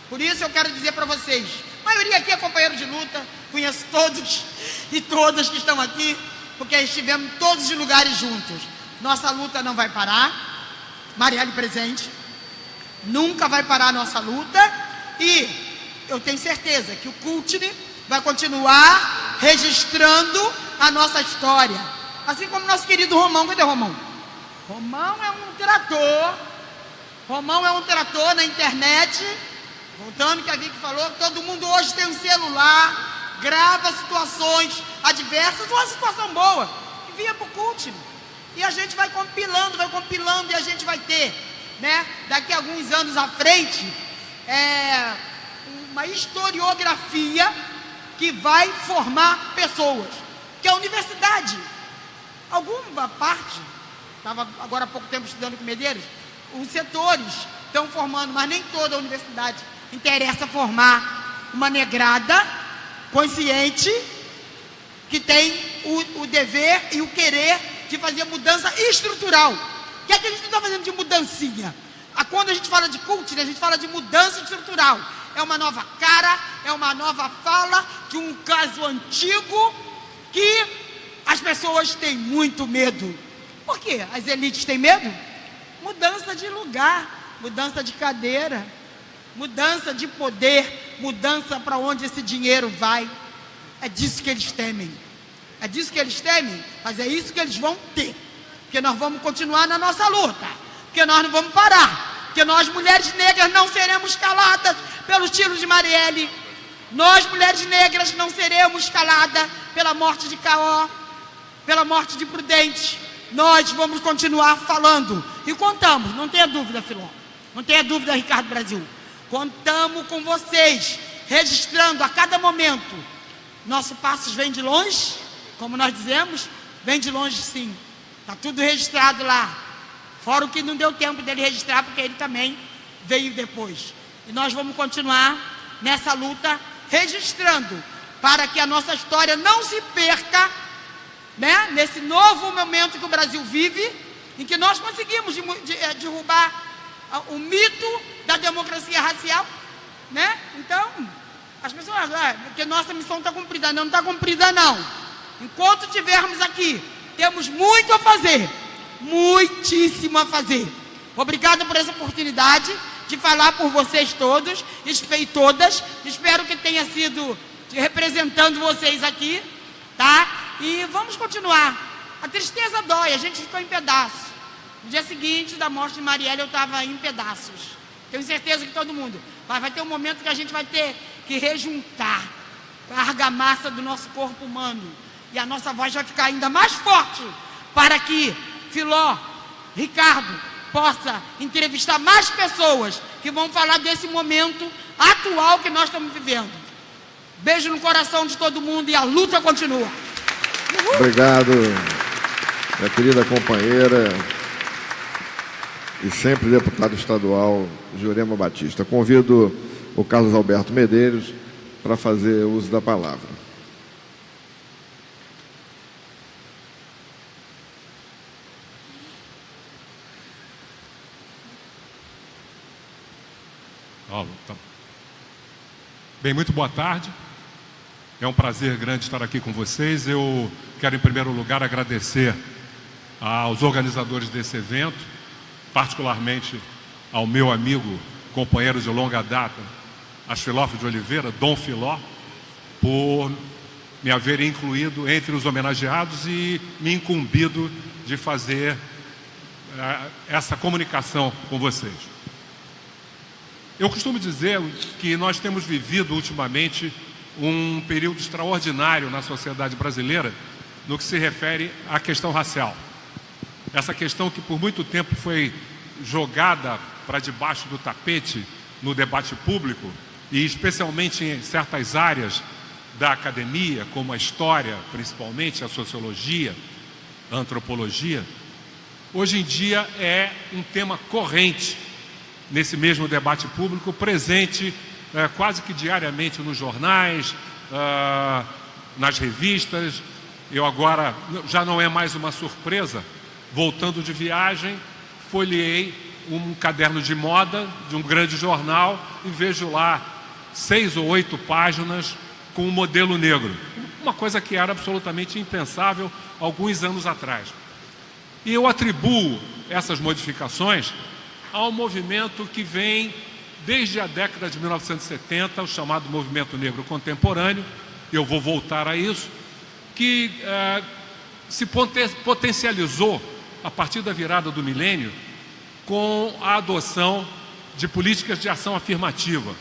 Por isso eu quero dizer para vocês, a maioria aqui é companheiro de luta, conheço todos e todas que estão aqui, porque estivemos em todos os lugares juntos. Nossa luta não vai parar, Marielle presente, nunca vai parar a nossa luta, e eu tenho certeza que o Courtney vai continuar registrando a nossa história, assim como nosso querido Romão. Cadê o Romão? Romão é um trator na internet. Voltando que a Vicky falou, todo mundo hoje tem um celular, grava situações adversas, uma situação boa, envia para o Courtney. E a gente vai compilando, e a gente vai ter, né, daqui a alguns anos à frente, uma historiografia que vai formar pessoas. Que a universidade, alguma parte, estava agora há pouco tempo estudando com Medeiros, os setores estão formando, mas nem toda a universidade interessa formar uma negrada consciente que tem o dever e o querer de fazer mudança estrutural. O que é que a gente não está fazendo de mudancinha? Quando a gente fala de Courtney, a gente fala de mudança estrutural. É uma nova cara, é uma nova fala de um caso antigo que as pessoas têm muito medo. Por quê? As elites têm medo? Mudança de lugar, mudança de cadeira, mudança de poder, mudança para onde esse dinheiro vai. É disso que eles temem. É disso que eles temem, mas é isso que eles vão ter. Porque nós vamos continuar na nossa luta. Porque nós não vamos parar. Porque nós, mulheres negras, não seremos caladas pelos tiros de Marielle. Nós, mulheres negras, não seremos caladas pela morte de Caó, pela morte de Prudente. Nós vamos continuar falando. E contamos, não tenha dúvida, Filó. Não tenha dúvida, Ricardo Brasil. Contamos com vocês, registrando a cada momento. Nosso Passos vem de longe, como nós dizemos, vem de longe sim. Está tudo registrado lá. Fora o que não deu tempo dele registrar, porque ele também veio depois. E nós vamos continuar nessa luta, registrando, para que a nossa história não se perca, né? Nesse novo momento que o Brasil vive, em que nós conseguimos derrubar o mito da democracia racial, né? Então, as pessoas, que nossa missão está cumprida. Não está cumprida, não. Enquanto estivermos aqui, temos muito a fazer, muitíssimo a fazer. Obrigada por essa oportunidade de falar por vocês todos e todas. Espero que tenha sido representando vocês aqui, tá? E vamos continuar. A tristeza dói, a gente ficou em pedaços. No dia seguinte da morte de Marielle, eu estava em pedaços. Tenho certeza que todo mundo. Mas vai ter um momento que a gente vai ter que rejuntar a argamassa do nosso corpo humano. E a nossa voz vai ficar ainda mais forte para que Filó, Ricardo, possa entrevistar mais pessoas que vão falar desse momento atual que nós estamos vivendo. Beijo no coração de todo mundo e a luta continua. Uhul. Obrigado, minha querida companheira e sempre deputado estadual Jurema Batista. Convido o Carlos Alberto Medeiros para fazer uso da palavra. Bem, muito boa tarde. É um prazer grande estar aqui com vocês. Eu quero, em primeiro lugar, agradecer aos organizadores desse evento, particularmente ao meu amigo, companheiro de longa data, Asfilófilo de Oliveira, Dom Filó, por me haver incluído entre os homenageados e me incumbido de fazer essa comunicação com vocês. Eu costumo dizer que nós temos vivido ultimamente um período extraordinário na sociedade brasileira no que se refere à questão racial. Essa questão que por muito tempo foi jogada para debaixo do tapete no debate público, e especialmente em certas áreas da academia, como a história, principalmente a sociologia, a antropologia, hoje em dia é um tema corrente nesse mesmo debate público, presente quase que diariamente nos jornais, nas revistas. Eu agora, já não é mais uma surpresa, voltando de viagem, folheei um caderno de moda de um grande jornal e vejo lá 6 ou 8 páginas com um modelo negro. Uma coisa que era absolutamente impensável alguns anos atrás. E eu atribuo essas modificações ao movimento que vem desde a década de 1970, o chamado movimento negro contemporâneo. Eu vou voltar a isso, que se potencializou a partir da virada do milênio com a adoção de políticas de ação afirmativa,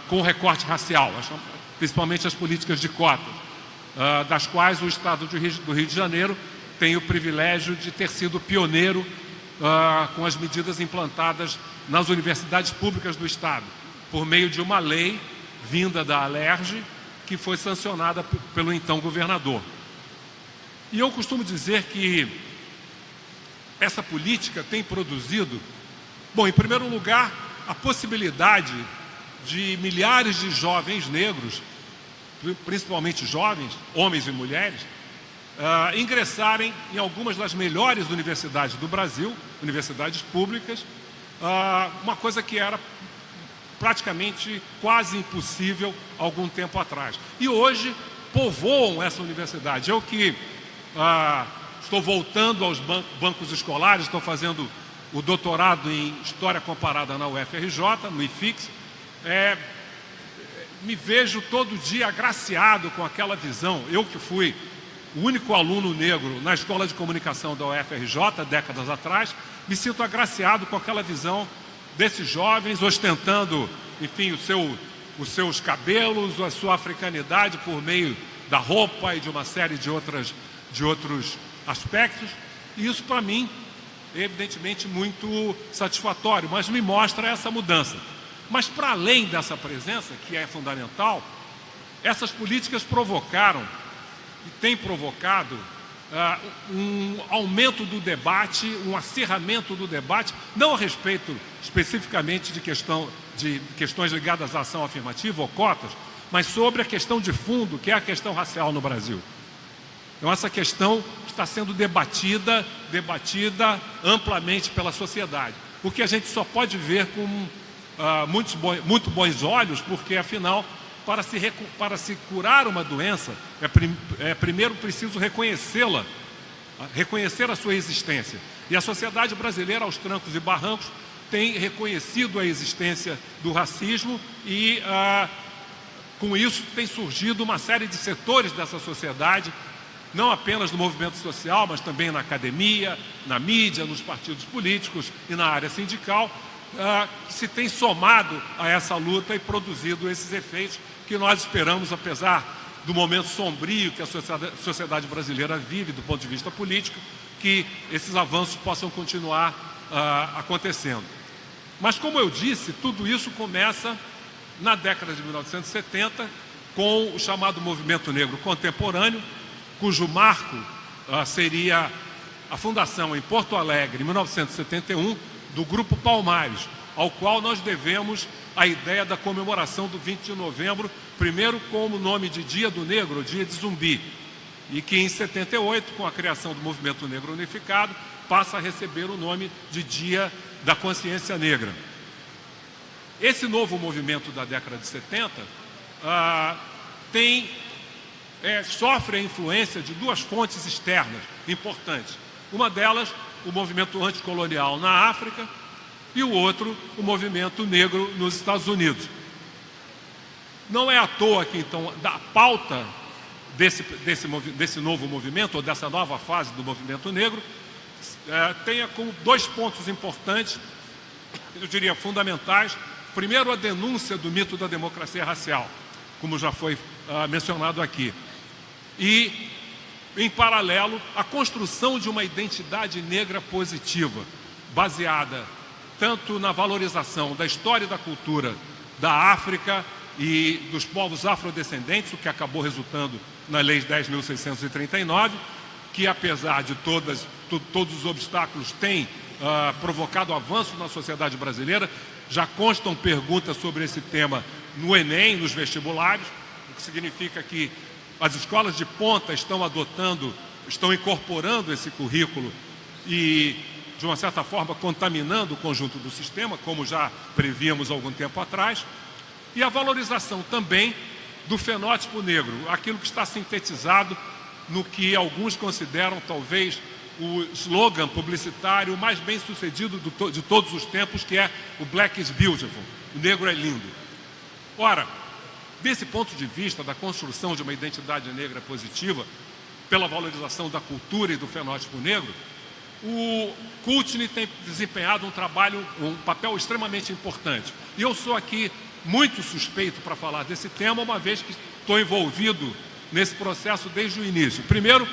com recorte racial, principalmente as políticas de cotas, das quais o Estado do Rio de Janeiro tem o privilégio de ter sido pioneiro com as medidas implantadas nas universidades públicas do Estado, por meio de uma lei vinda da Alerj, que foi sancionada pelo então governador. E eu costumo dizer que essa política tem produzido, bom, em primeiro lugar, a possibilidade de milhares de jovens negros, principalmente jovens, homens e mulheres, ingressarem em algumas das melhores universidades do Brasil, universidades públicas, uma coisa que era praticamente quase impossível algum tempo atrás. E hoje povoam essa universidade. Eu que estou voltando aos bancos escolares, estou fazendo o doutorado em História Comparada na UFRJ, no IFIX, me vejo todo dia agraciado com aquela visão. Eu que fui o único aluno negro na Escola de Comunicação da UFRJ, décadas atrás, me sinto agraciado com aquela visão desses jovens ostentando, enfim, os seus cabelos, a sua africanidade por meio da roupa e de uma série de outros aspectos. E isso, para mim, é evidentemente muito satisfatório, mas me mostra essa mudança. Mas, para além dessa presença, que é fundamental, essas políticas provocaram e têm provocado um aumento do debate, um acirramento do debate, não a respeito especificamente de questões ligadas à ação afirmativa ou cotas, mas sobre a questão de fundo, que é a questão racial no Brasil. Então, essa questão está sendo debatida amplamente pela sociedade, o que a gente só pode ver com muito bons olhos, porque, afinal, para se curar uma doença, primeiro preciso reconhecê-la, reconhecer a sua existência. E a sociedade brasileira, aos trancos e barrancos, tem reconhecido a existência do racismo e, com isso, tem surgido uma série de setores dessa sociedade, não apenas no movimento social, mas também na academia, na mídia, nos partidos políticos e na área sindical, que se tem somado a essa luta e produzido esses efeitos que nós esperamos, apesar do momento sombrio que a sociedade brasileira vive do ponto de vista político, que esses avanços possam continuar acontecendo. Mas, como eu disse, tudo isso começa na década de 1970, com o chamado movimento negro contemporâneo, cujo marco seria a fundação em Porto Alegre, em 1971, do Grupo Palmares, ao qual nós devemos a ideia da comemoração do 20 de novembro, primeiro como nome de Dia do Negro, Dia de Zumbi, e que em 78, com a criação do Movimento Negro Unificado, passa a receber o nome de Dia da Consciência Negra. Esse novo movimento da década de 70 sofre a influência de duas fontes externas importantes. Uma delas, o movimento anticolonial na África, e o outro, o movimento negro nos Estados Unidos. Não é à toa que, então, da pauta desse novo movimento, ou dessa nova fase do movimento negro, tenha como dois pontos importantes, eu diria fundamentais. Primeiro, a denúncia do mito da democracia racial, como já foi mencionado aqui. E, em paralelo, a construção de uma identidade negra positiva, baseada tanto na valorização da história e da cultura da África e dos povos afrodescendentes, o que acabou resultando na Lei 10.639, que, apesar de todos os obstáculos, tem provocado avanço na sociedade brasileira. Já constam perguntas sobre esse tema no Enem, nos vestibulares, o que significa que as escolas de ponta estão incorporando esse currículo e, de uma certa forma, contaminando o conjunto do sistema, como já prevíamos algum tempo atrás. E a valorização também do fenótipo negro, aquilo que está sintetizado no que alguns consideram talvez o slogan publicitário mais bem sucedido de todos os tempos, que é o Black is Beautiful, o negro é lindo. Ora, desse ponto de vista da construção de uma identidade negra positiva, pela valorização da cultura e do fenótipo negro, o Courtney tem desempenhado um papel extremamente importante. E eu sou aqui muito suspeito para falar desse tema, uma vez que estou envolvido nesse processo desde o início. Primeiro,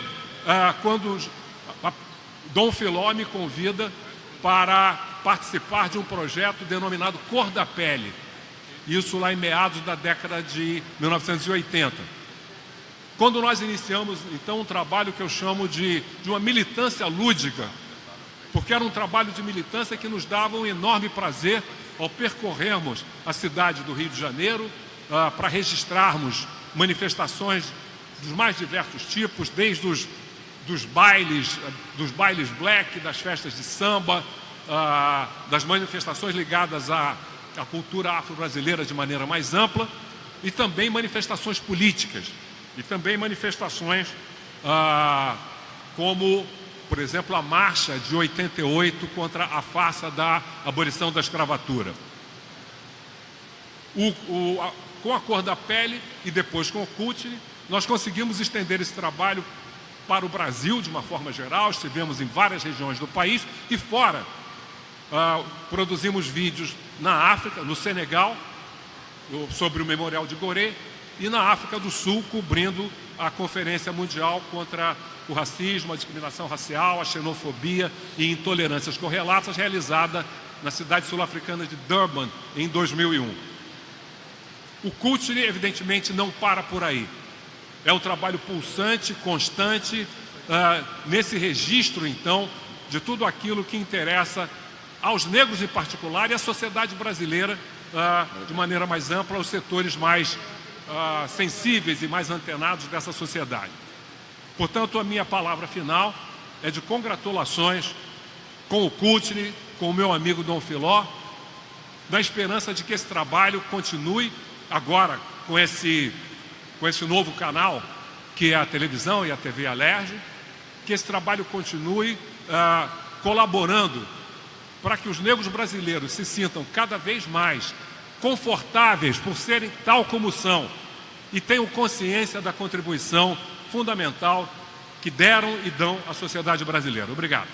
quando Dom Philó me convida para participar de um projeto denominado Cor da Pele. Isso lá em meados da década de 1980. Quando nós iniciamos, então, um trabalho que eu chamo de uma militância lúdica, porque era um trabalho de militância que nos dava um enorme prazer ao percorrermos a cidade do Rio de Janeiro para registrarmos manifestações dos mais diversos tipos, desde dos bailes black, das festas de samba, das manifestações ligadas à cultura afro-brasileira de maneira mais ampla, e também manifestações políticas, e também manifestações como, por exemplo, a marcha de 88 contra a farsa da abolição da escravatura. Com a Cor da Pele e depois com o Courtney, nós conseguimos estender esse trabalho para o Brasil de uma forma geral. Estivemos em várias regiões do país e fora. Produzimos vídeos na África, no Senegal, sobre o Memorial de Gorée, e na África do Sul, cobrindo a Conferência Mundial contra o Racismo, a Discriminação Racial, a Xenofobia e Intolerâncias Correlatas, realizada na cidade sul-africana de Durban, em 2001. O Courtney, evidentemente, não para por aí. É um trabalho pulsante, constante, nesse registro, então, de tudo aquilo que interessa aos negros em particular e à sociedade brasileira de maneira mais ampla, aos setores mais sensíveis e mais antenados dessa sociedade. Portanto, a minha palavra final é de congratulações com o Courtney, com o meu amigo Dom Philó, na esperança de que esse trabalho continue agora com esse novo canal, que é a televisão e a TV Alerj, que esse trabalho continue colaborando para que os negros brasileiros se sintam cada vez mais confortáveis por serem tal como são e tenham consciência da contribuição fundamental que deram e dão à sociedade brasileira. Obrigado.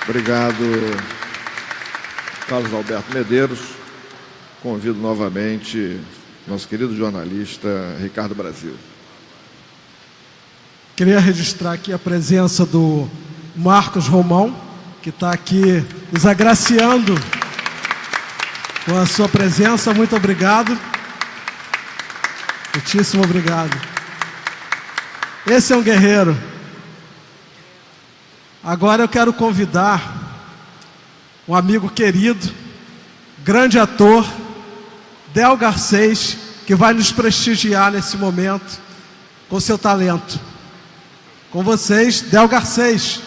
Obrigado, Carlos Alberto Medeiros. Convido novamente nosso querido jornalista Ricardo Brasil. Queria registrar aqui a presença do Marcos Romão, que está aqui nos agraciando com a sua presença. Muito obrigado. Muitíssimo obrigado. Esse é um guerreiro. Agora eu quero convidar um amigo querido, grande ator, Del Garcês, que vai nos prestigiar nesse momento com seu talento. Com vocês, Del Garcês.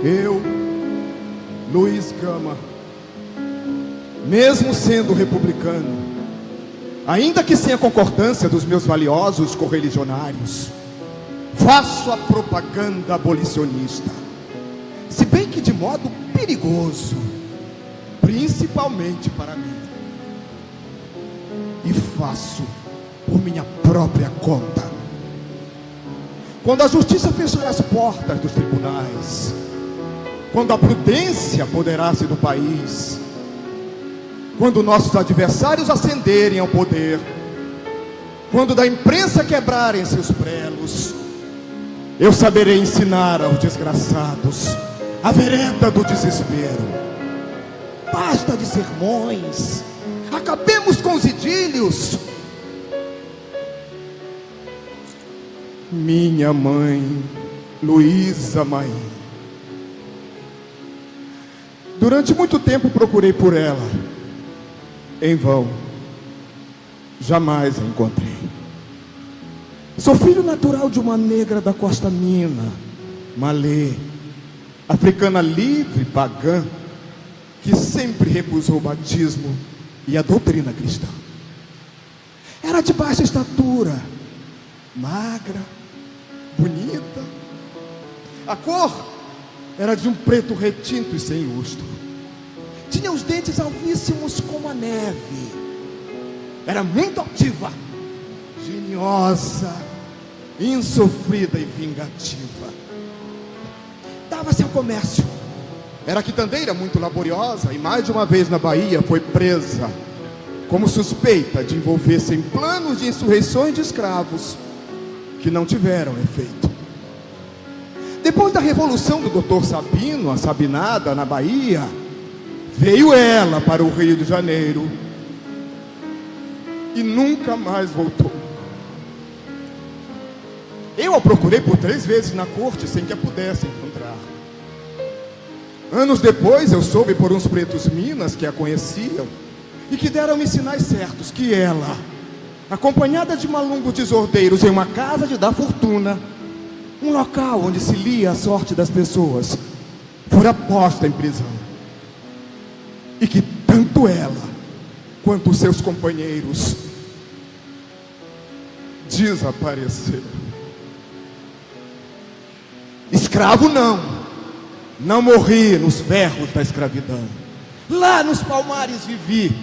Eu, Luiz Gama, mesmo sendo republicano, ainda que sem a concordância dos meus valiosos correligionários, faço a propaganda abolicionista, se bem que de modo perigoso, principalmente para mim, e faço por minha própria conta. Quando a justiça fechar as portas dos tribunais, quando a prudência apoderasse do país, quando nossos adversários ascenderem ao poder, quando da imprensa quebrarem seus prelos, eu saberei ensinar aos desgraçados a vereda do desespero. Basta de sermões, acabemos com os idílios. Minha mãe, Luísa Maim. Durante muito tempo procurei por ela, em vão, jamais a encontrei. Sou filho natural de uma negra da Costa Mina, malê, africana livre, pagã, que sempre recusou o batismo e a doutrina cristã. Era de baixa estatura, magra, bonita. A cor era de um preto retinto e sem lustro. Tinha os dentes alvíssimos como a neve. Era muito altiva, geniosa, insofrida e vingativa. Dava-se ao comércio. Era quitandeira muito laboriosa e mais de uma vez na Bahia foi presa como suspeita de envolver-se em planos de insurreições de escravos que não tiveram efeito. Depois da revolução do Dr. Sabino, a Sabinada, na Bahia, veio ela para o Rio de Janeiro e nunca mais voltou. Eu a procurei por 3 vezes na corte sem que a pudesse encontrar. Anos depois eu soube por uns pretos minas que a conheciam e que deram-me sinais certos que ela, acompanhada de malungos desordeiros em uma casa de dar fortuna, um local onde se lia a sorte das pessoas, fora posta em prisão. E que tanto ela quanto os seus companheiros desapareceram. Escravo não morri nos ferros da escravidão. Lá nos palmares vivi,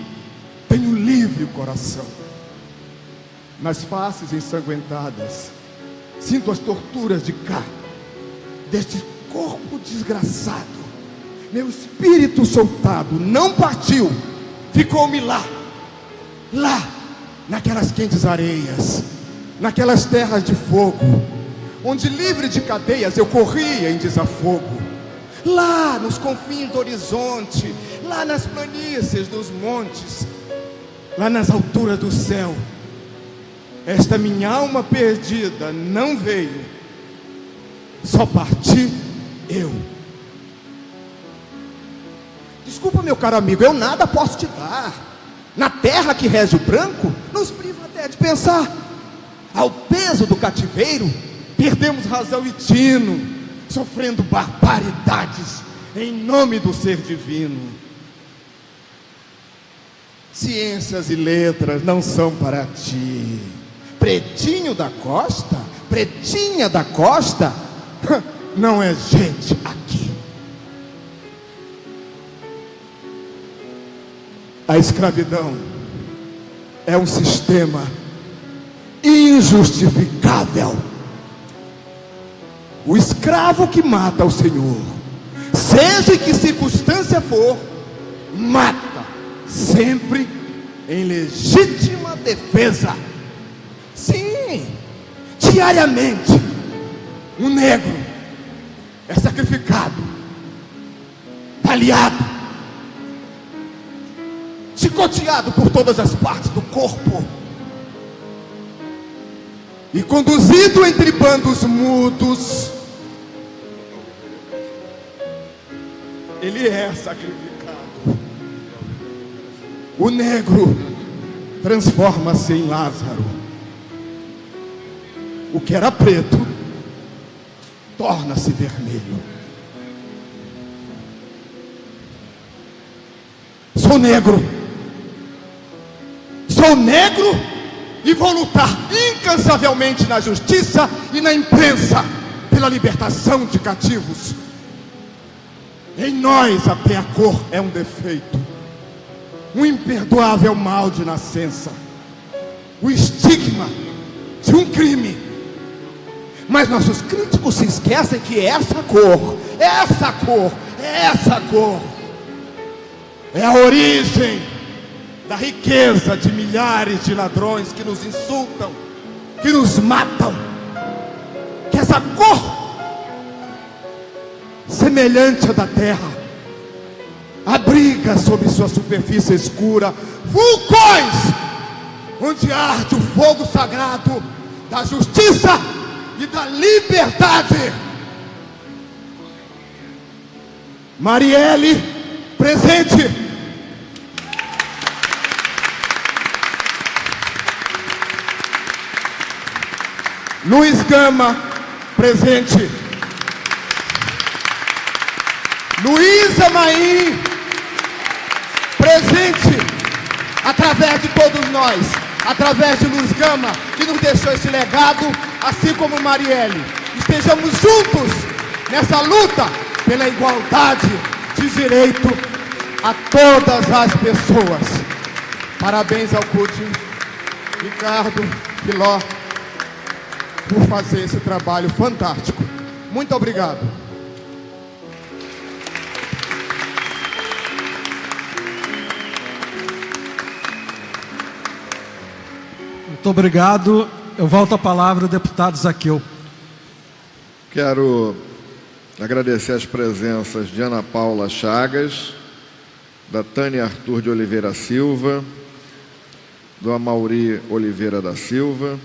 tenho livre o coração. Nas faces ensanguentadas, sinto as torturas de cá, deste corpo desgraçado. Meu espírito soltado não partiu, ficou-me lá, naquelas quentes areias, naquelas terras de fogo, onde livre de cadeias eu corria em desafogo. Lá nos confins do horizonte, lá nas planícies dos montes, lá nas alturas do céu, esta minha alma perdida não veio, só parti eu. Desculpa, meu caro amigo, eu nada posso te dar. Na terra que rege o branco, nos priva até de pensar. Ao peso do cativeiro, perdemos razão e tino, sofrendo barbaridades em nome do ser divino. Ciências e letras não são para ti. Pretinho da costa, pretinha da costa, não é gente aqui. A escravidão é um sistema injustificável. O escravo que mata o senhor, seja em que circunstância for, mata sempre em legítima defesa. Sim, diariamente um negro é sacrificado, baleado, chicoteado por todas as partes do corpo e conduzido entre bandos mudos. Ele é sacrificado. O negro transforma-se em Lázaro. O que era preto torna-se vermelho. sou negro. Sou negro e vou lutar incansavelmente na justiça e na imprensa pela libertação de cativos. Em nós até a cor é um defeito, um imperdoável mal de nascença, o estigma de um crime. Mas nossos críticos se esquecem que essa cor é a origem da riqueza de milhares de ladrões que nos insultam, que nos matam. Que essa cor, semelhante à da terra, abriga sob sua superfície escura vulcões, onde arde o fogo sagrado da justiça e da liberdade. Marielle, presente. Luiz Gama, presente. Luísa Maim, presente, através de todos nós, através de Luiz Gama, que nos deixou esse legado, assim como Marielle. Estejamos juntos nessa luta pela igualdade de direito a todas as pessoas. Parabéns ao CUT, Ricardo, Filó, por fazer esse trabalho fantástico. Muito obrigado. Muito obrigado. Eu volto a palavra ao deputado Zaqueu. Quero agradecer as presenças de Ana Paula Chagas, da Tânia Arthur de Oliveira Silva, do Amauri Oliveira da Silva,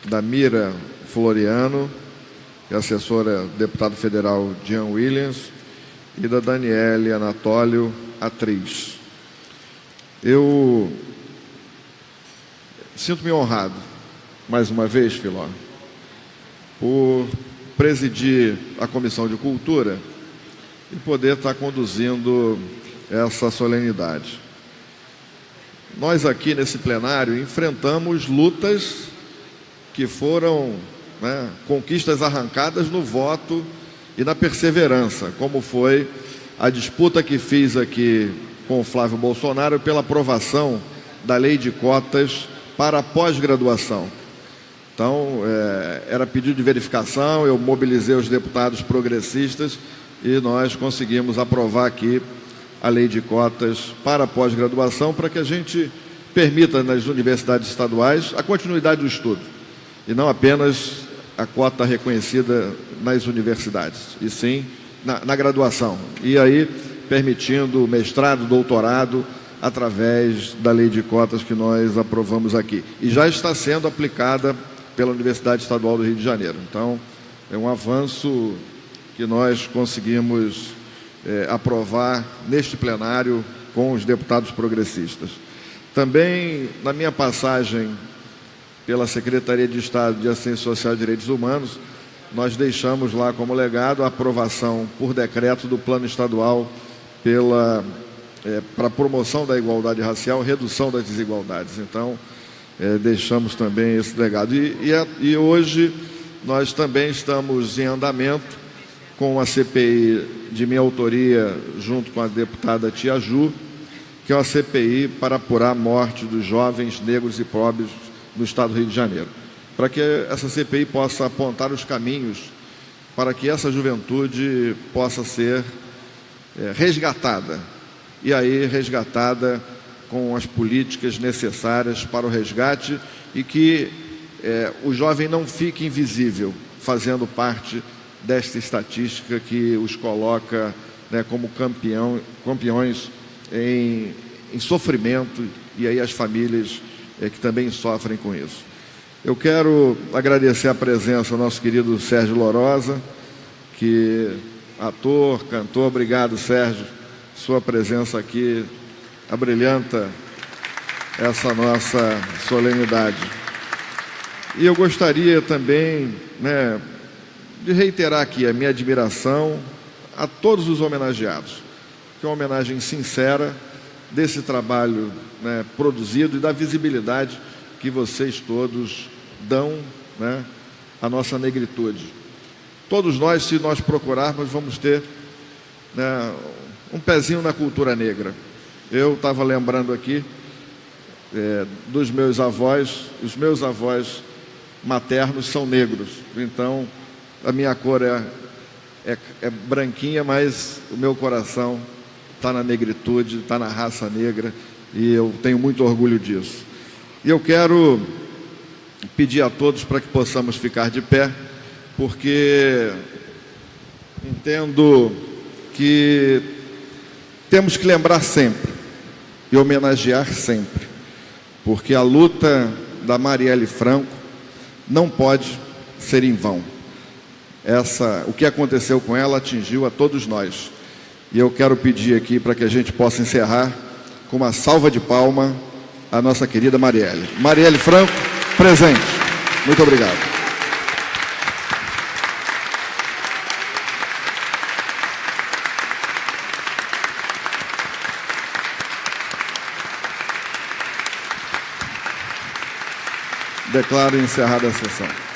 da Mira Floriano, que é assessora deputado federal Jean Williams, e da Daniele Anatólio, atriz. Eu sinto-me honrado, mais uma vez, Filó, por presidir a Comissão de Cultura e poder estar conduzindo essa solenidade. Nós aqui nesse plenário enfrentamos lutas que foram, conquistas arrancadas no voto e na perseverança, como foi a disputa que fiz aqui com o Flávio Bolsonaro pela aprovação da lei de cotas para a pós-graduação. Então, era pedido de verificação, eu mobilizei os deputados progressistas e nós conseguimos aprovar aqui a lei de cotas para a pós-graduação, para que a gente permita nas universidades estaduais a continuidade do estudo, e não apenas a cota reconhecida nas universidades, e sim na graduação. E aí, permitindo mestrado, doutorado, através da lei de cotas que nós aprovamos aqui. E já está sendo aplicada pela Universidade Estadual do Rio de Janeiro. Então, é um avanço que nós conseguimos aprovar neste plenário com os deputados progressistas. Também, na minha passagem pela Secretaria de Estado de Assistência Social e Direitos Humanos, nós deixamos lá como legado a aprovação por decreto do Plano Estadual para a promoção da igualdade racial, redução das desigualdades. Então, deixamos também esse legado. E hoje nós também estamos em andamento com a CPI de minha autoria, junto com a deputada Tia Ju, que é uma CPI para apurar a morte dos jovens negros e pobres do Estado do Rio de Janeiro, para que essa CPI possa apontar os caminhos para que essa juventude possa ser resgatada, e aí resgatada com as políticas necessárias para o resgate, e que o jovem não fique invisível, fazendo parte desta estatística que os coloca como campeões em sofrimento, e aí as famílias que também sofrem com isso. Eu quero agradecer a presença do nosso querido Sérgio Lorosa, que ator, cantor. Obrigado, Sérgio. Sua presença aqui abrilhanta essa nossa solenidade. E eu gostaria também de reiterar aqui a minha admiração a todos os homenageados, que é uma homenagem sincera desse trabalho, né, produzido e da visibilidade que vocês todos dão, né, à nossa negritude. Todos nós, se nós procurarmos, vamos ter, né, um pezinho na cultura negra. Eu estava lembrando aqui dos meus avós. Os meus avós maternos são negros, então a minha cor é branquinha, mas o meu coração está na negritude, está na raça negra, e eu tenho muito orgulho disso. E eu quero pedir a todos para que possamos ficar de pé, porque entendo que temos que lembrar sempre e homenagear sempre, porque a luta da Marielle Franco não pode ser em vão. O que aconteceu com ela atingiu a todos nós. E eu quero pedir aqui para que a gente possa encerrar com uma salva de palma a nossa querida Marielle. Marielle Franco, presente. Muito obrigado. Declaro encerrada a sessão.